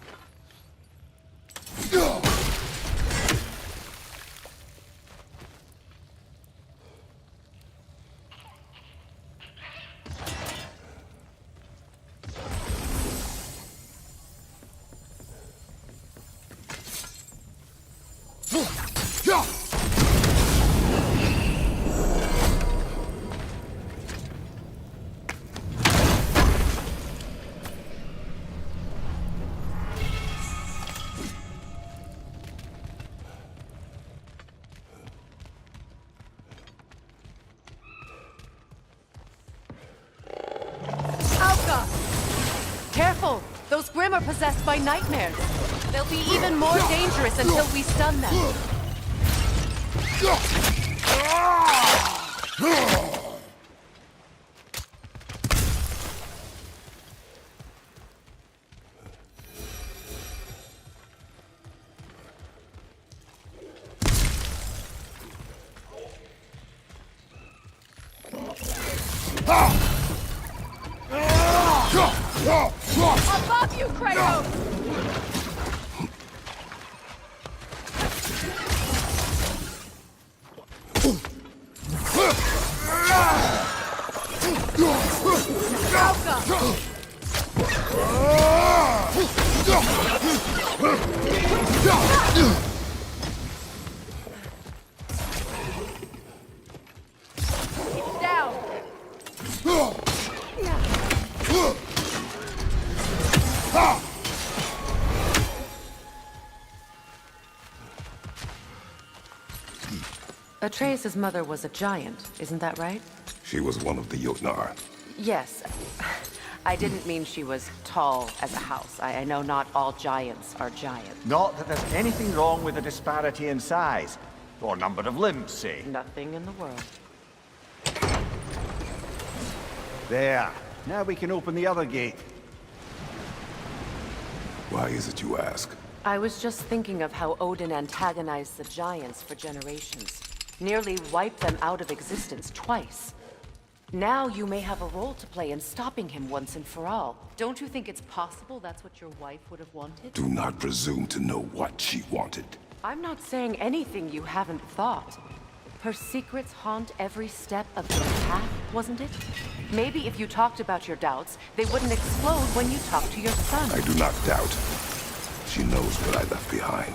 Careful! Those Grimm are possessed by nightmares. They'll be even more dangerous until we stun them. Above you, Kratos! Down! Atreus' mother was a giant, isn't that right? She was one of the Jotnar. Yes. I didn't mean she was tall as a house. I know not all giants are giants. Not that there's anything wrong with the disparity in size, or number of limbs, say. Nothing in the world. There. Now we can open the other gate. Why is it you ask? I was just thinking of how Odin antagonized the giants for generations. Nearly wiped them out of existence twice. Now you may have a role to play in stopping him once and for all. Don't you think it's possible that's what your wife would have wanted? Do not presume to know what she wanted. I'm not saying anything you haven't thought. Her secrets haunt every step of your path, wasn't it? Maybe if you talked about your doubts, they wouldn't explode when you talked to your son. I do not doubt. She knows what I left behind.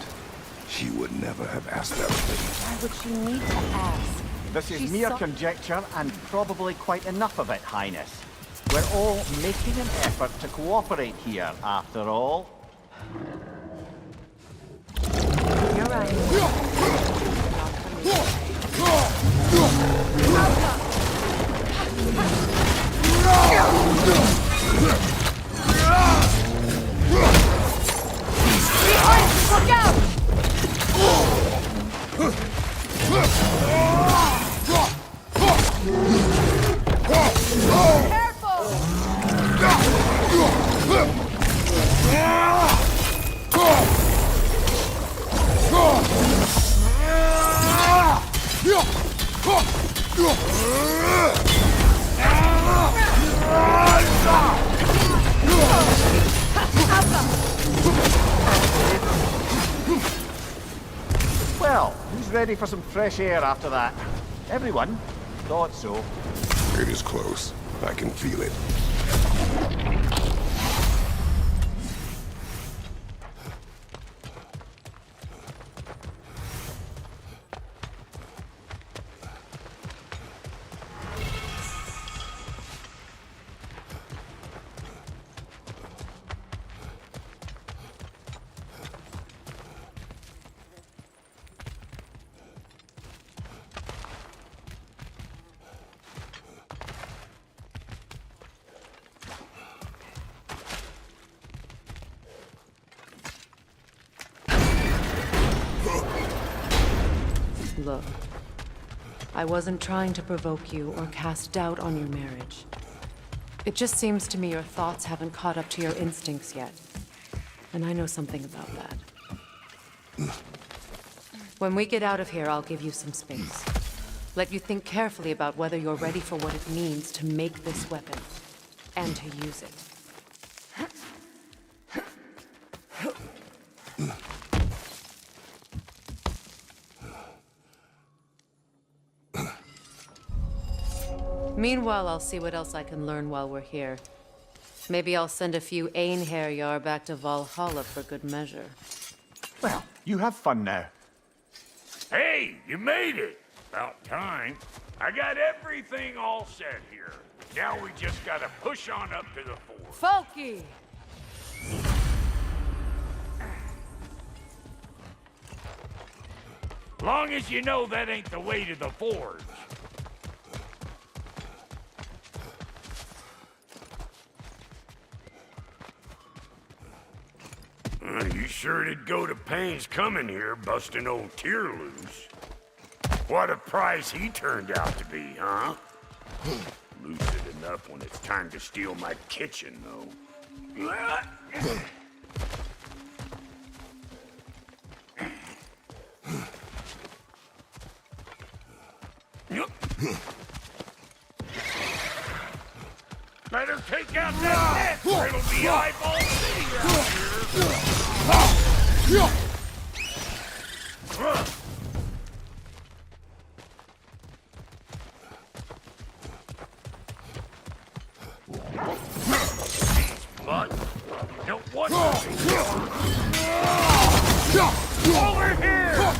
She would never have asked that of me. Why would she need to ask? This is She mere saw- conjecture, and probably quite enough of it, Highness. We're all making an effort to cooperate here, after all. You're right. Look out! Well, who's ready for some fresh air after that? Everyone? Thought so. It is close. I can feel it. Look, I wasn't trying to provoke you or cast doubt on your marriage. It just seems to me your thoughts haven't caught up to your instincts yet. And I know something about that. When we get out of here, I'll give you some space. Let you think carefully about whether you're ready for what it means to make this weapon, and to use it. Meanwhile, I'll see what else I can learn while we're here. Maybe I'll send a few Einherjar back to Valhalla for good measure. Well, you have fun now. Hey, you made it! About time. I got everything all set here. Now we just gotta push on up to the fort. Folky! Long as you know that ain't the way to the forge. You sure did go to pains coming here, busting old Tyr loose. What a prize he turned out to be, huh? Lucid enough when it's time to steal my kitchen, though. Better take out that net, or it'll be eyeball city around here. But no wonder over here.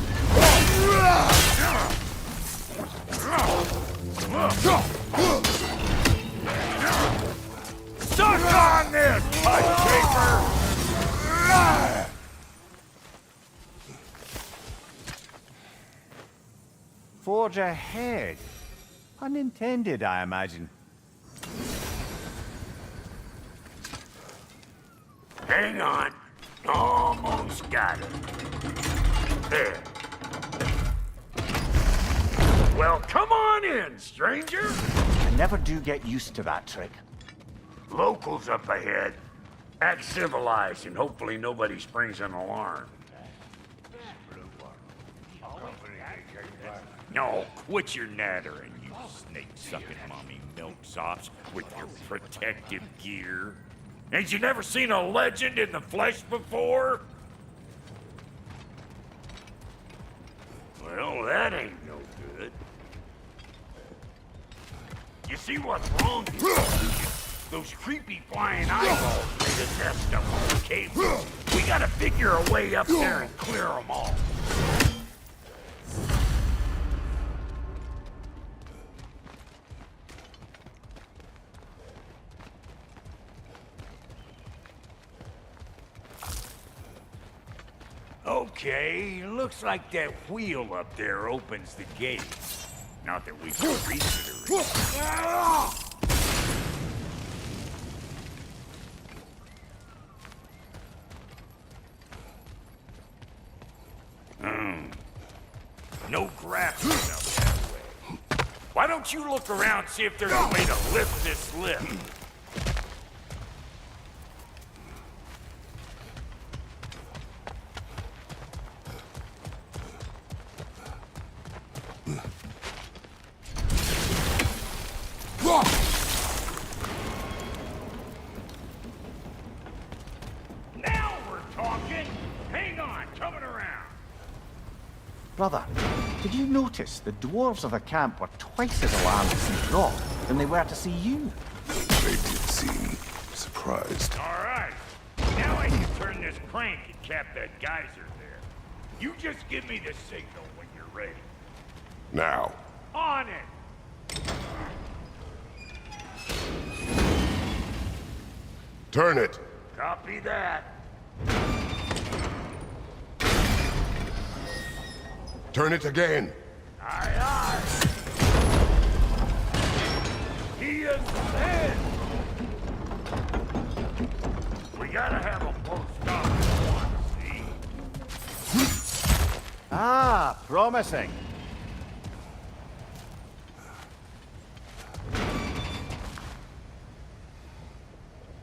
Suck on this, pipe paper! Forge ahead. Unintended, I imagine. Hang on. Almost got it. There. Well, come on in, stranger. I never do get used to that trick. Locals up ahead. Act civilized and hopefully nobody springs an alarm. No, quit your nattering, you snake-sucking mommy milksops with your protective gear. Ain't you never seen a legend in the flesh before? Well, that ain't no good. You see what's wrong here? Those creepy flying eyeballs made a nest up on the cable. We gotta figure a way up there and clear them all. Okay, looks like that wheel up there opens the gate. Not that we can reach it or No grappling up that way. Why don't you look around, see if there's a way to lift this lift? Now we're talking! Hang on, coming around. Brother, did you notice the dwarves of the camp were twice as alarmed to see Brock than they were to see you? They did seem surprised. All right. Now I can turn this crank and cap that geyser there. You just give me the signal when you're ready. Now. On it! Turn it. Copy that. Turn it again. Aye, aye. He is dead. We gotta have a post op, see? Ah, promising.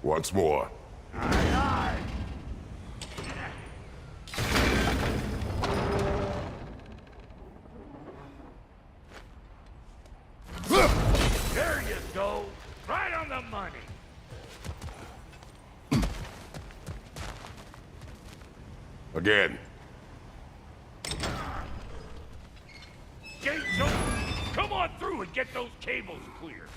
Once more. There you go. Right on the money. Again. Gates open. Come on through and get those cables clear.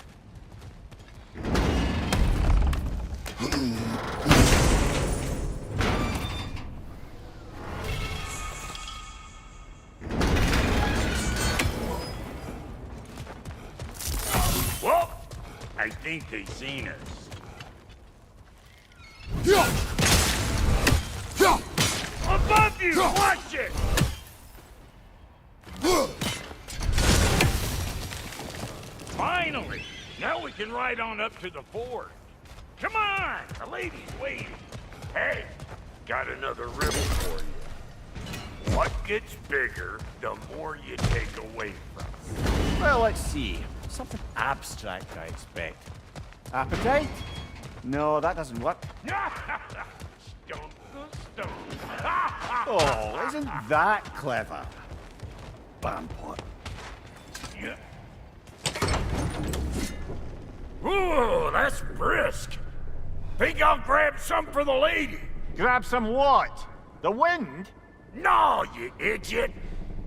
Well, I think they've seen us. Above you! Watch it! Finally! Now we can ride on up to the fort. Come on! The lady's waiting. Hey, got another riddle for you. What gets bigger, the more you take away from it? Well, let's see. Something abstract, I expect. Appetite? No, that doesn't work. Stone to stone. Oh, isn't that clever? Bampot. Yeah. Ooh, that's brisk. Think I'll grab some for the lady. Grab some what? The wind? No, you idiot.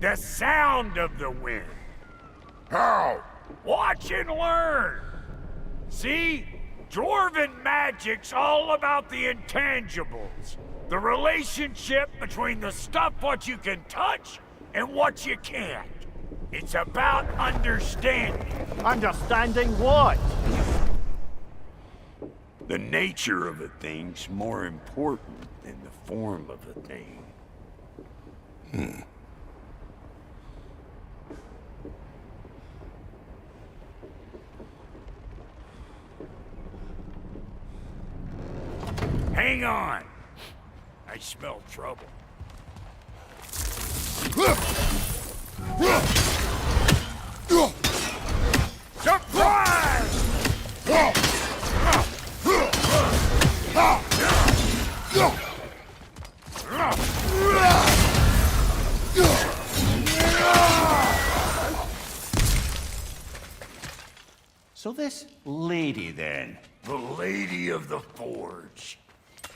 The sound of the wind. How? Watch and learn. See? Dwarven magic's all about the intangibles. The relationship between the stuff what you can touch and what you can't. It's about understanding. Understanding what? The nature of a thing's more important than the form of a thing. Hang on. I smell trouble. Surprise! So this lady, then? The Lady of the Forge.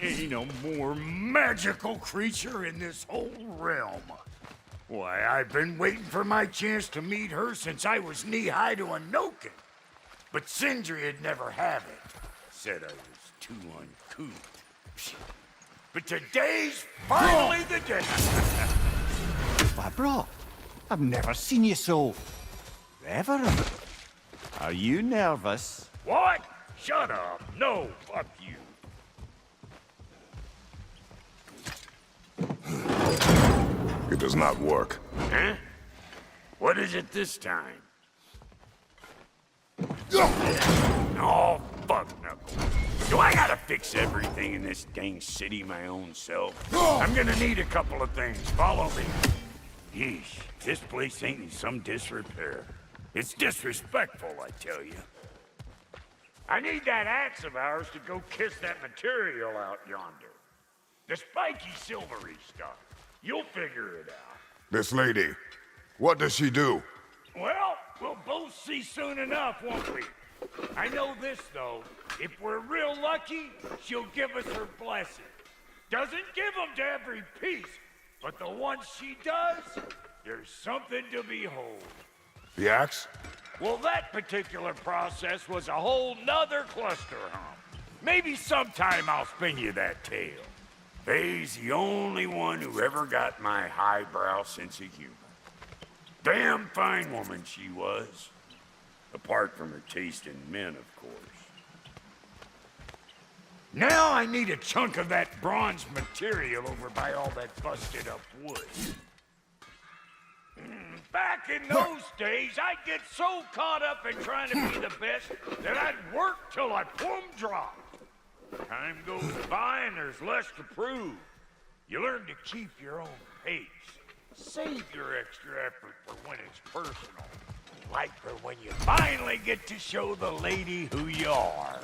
Ain't a more magical creature in this whole realm. Why, I've been waiting for my chance to meet her since I was knee-high to a Noken. But Sindri would never have it. Said I was too uncouth. But today's finally the day. Barbara, I've never seen you so... ever. Are you nervous? What? Shut up. No, fuck you. It does not work. Huh? What is it this time? Oh, fuck Knuckles. Do I gotta fix everything in this dang city my own self? I'm gonna need a couple of things. Follow me. Yeesh, this place ain't in some disrepair. It's disrespectful, I tell you. I need that axe of ours to go kiss that material out yonder. The spiky silvery stuff. You'll figure it out. This lady, what does she do? Well, we'll both see soon enough, won't we? I know this, though. If we're real lucky, she'll give us her blessing. Doesn't give them to every piece, but the ones she does, there's something to behold. The axe? Well, that particular process was a whole nother cluster hump. Maybe sometime I'll spin you that tale. Faye's the only one who ever got my highbrow sense of humor. Damn fine woman she was. Apart from her taste in men, of course. Now I need a chunk of that bronze material over by all that busted up wood. Back in those days, I'd get so caught up in trying to be the best that I'd work till I plumb dropped. Time goes by and there's less to prove. You learn to keep your own pace. Save your extra effort for when it's personal. Like for when you finally get to show the lady who you are.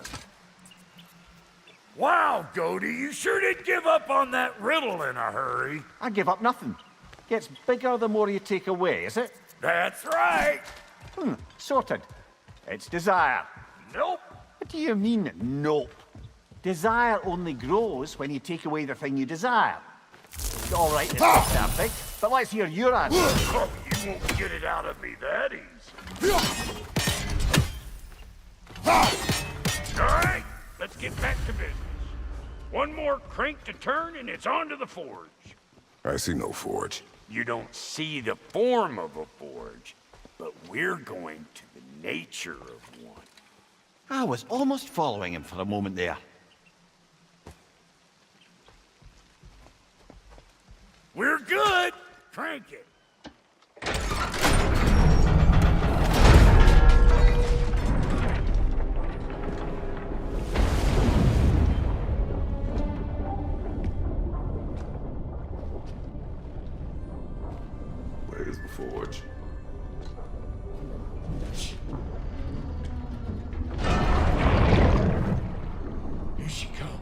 Wow, Goaty, you sure did give up on that riddle in a hurry. I give up nothing. Gets bigger the more you take away, is it? That's right. Sorted. It's desire. Nope. What do you mean, nope? Desire only grows when you take away the thing you desire. All right, it's not perfect, but let's hear your answer. Oh, you won't get it out of me that easy. All right, let's get back to business. One more crank to turn and it's on to the forge. I see no forge. You don't see the form of a forge, but we're going to the nature of one. I was almost following him for a moment there. We're good. Crank it. Where's the forge? Here she comes.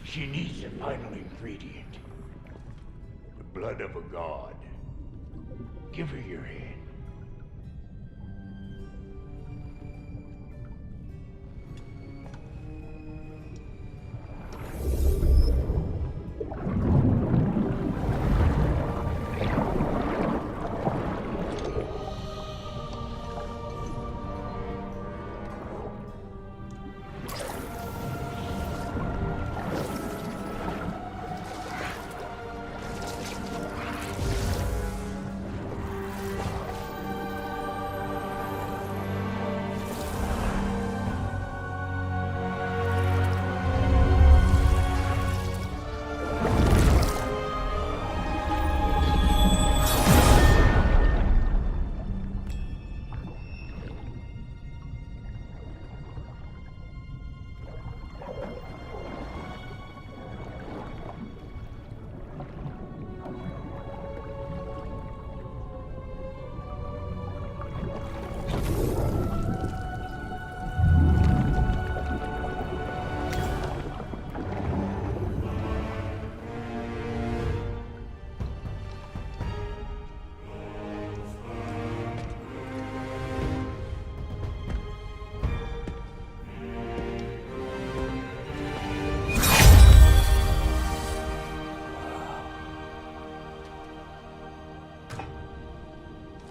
She needs the final ingredient. The blood of a god. Give her your hand.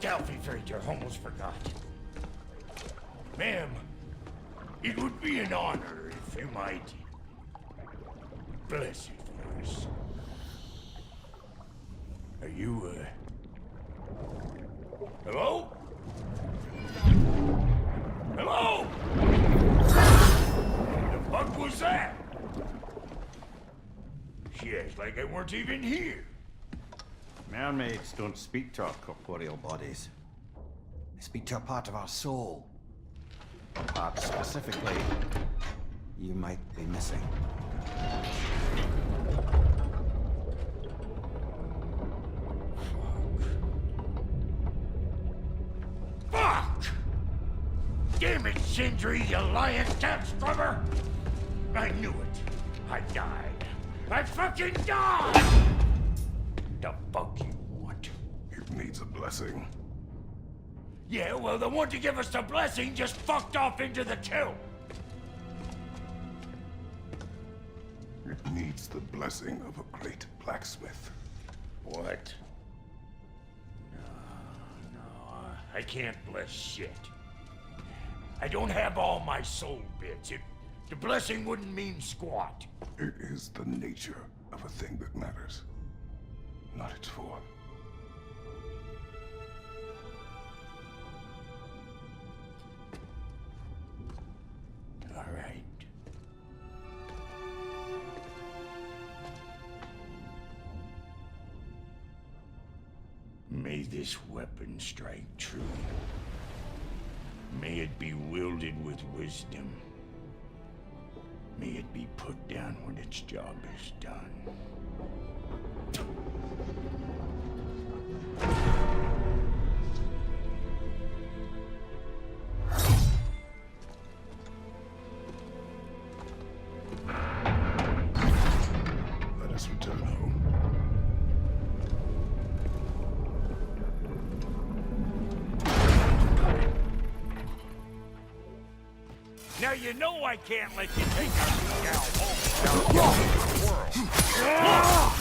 Delphi Freighter almost forgot. Ma'am, it would be an honor if you might bless it for us. Are you, hello? Hello? The fuck was that? She acts like I weren't even here. Mermaids don't speak to our corporeal bodies. They speak to a part of our soul. A part specifically you might be missing. Fuck! Damn it, Sindri, you lying cat scrubber! I knew it. I died. I fucking died! The fuck you want? You needs a blessing. Yeah, well, the one to give us the blessing just fucked off into the tomb. It needs the blessing of a great blacksmith. What? No, I can't bless shit. I don't have all my soul bits. The blessing wouldn't mean squat. It is the nature of a thing that matters, not its form. All right. May this weapon strike true. May it be wielded with wisdom. May it be put down when its job is done. Let us return home. Now you know I can't let you take our gal home without the world.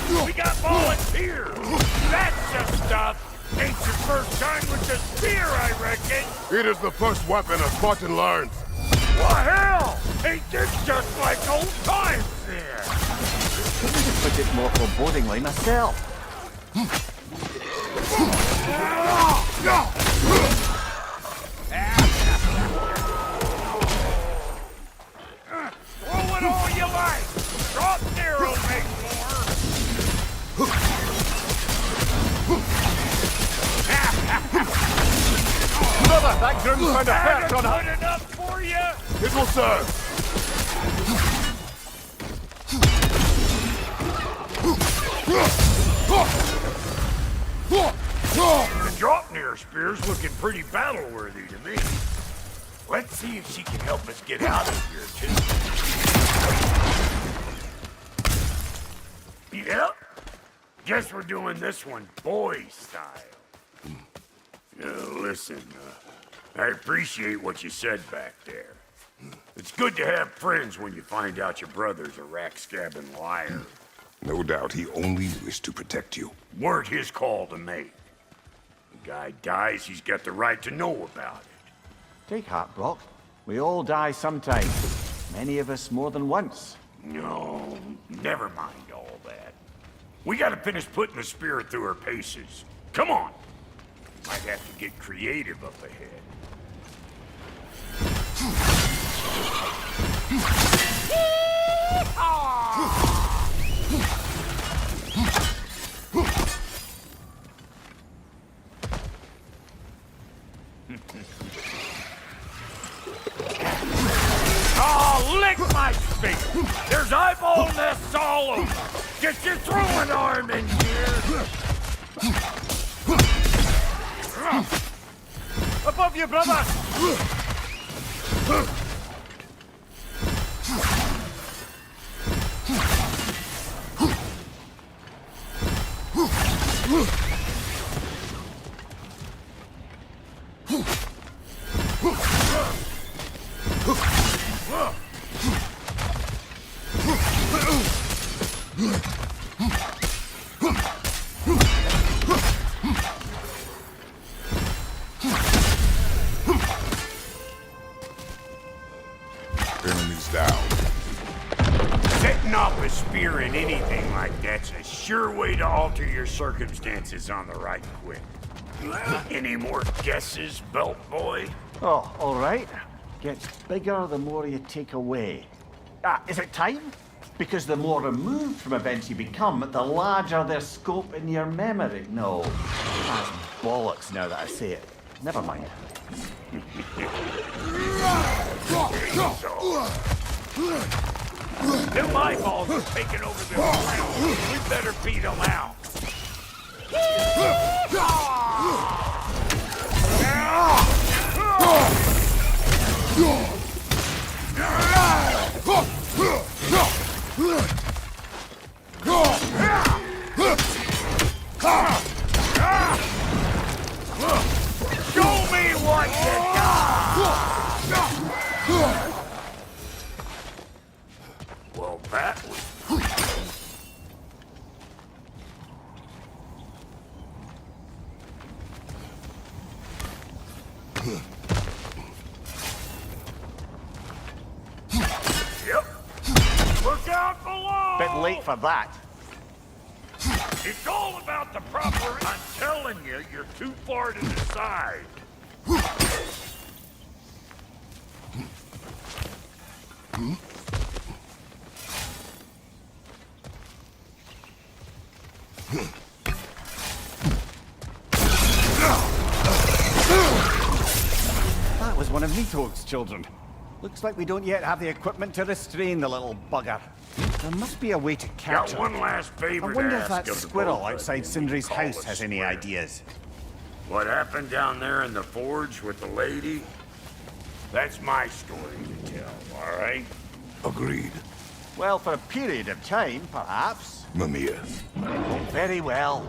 Look, we got volunteers. That's the stuff. Ain't your first time with the spear, I reckon. It is the first weapon a Spartan learns. Well, hell! Ain't this just like old times there? Put it more forebodingly myself. Throw it all you like! Drop Nero, make more! Brother, that groom's found a patch on Good enough for you? It will serve. The Dropnir spear's looking pretty battle-worthy to me. Let's see if she can help us get out of here, too. Yep. Guess we're doing this one boy style. Listen, I appreciate what you said back there. It's good to have friends when you find out your brother's a rack-scabbing liar. No doubt he only wished to protect you. Weren't his call to make. The guy dies, he's got the right to know about it. Take heart, Brock. We all die sometime. Many of us more than once. No, never mind all that. We gotta finish putting the spirit through her paces. Come on! Might have to get creative up ahead. Oh, lick my face! There's eyeball nests all over! Get your throwing arm in here! Above you, brother! Enemies down. Setting off a spear in anything like that's a sure way to alter your circumstances on the right quick. Any more guesses, belt boy? Oh, all right. Gets bigger the more you take away. Is it time? Because the more removed from events you become, the larger their scope in your memory. No, that's bollocks now that I say it. Never mind. Them eyeballs are taking over the ground. We better beat them out. Yep. Look out below! Bit late for that. It's all about the proper... I'm telling you, you're too far to the side. That was one of Nito's children. Looks like we don't yet have the equipment to restrain the little bugger. There must be a way to catch Got him. one last favor I wonder to if that ask of the squirrel both of outside you. Sindri's Call house us has any square. ideas. What happened down there in the forge with the lady? That's my story to tell, all right? Agreed. Well, for a period of time, perhaps. Mamiya. Very well.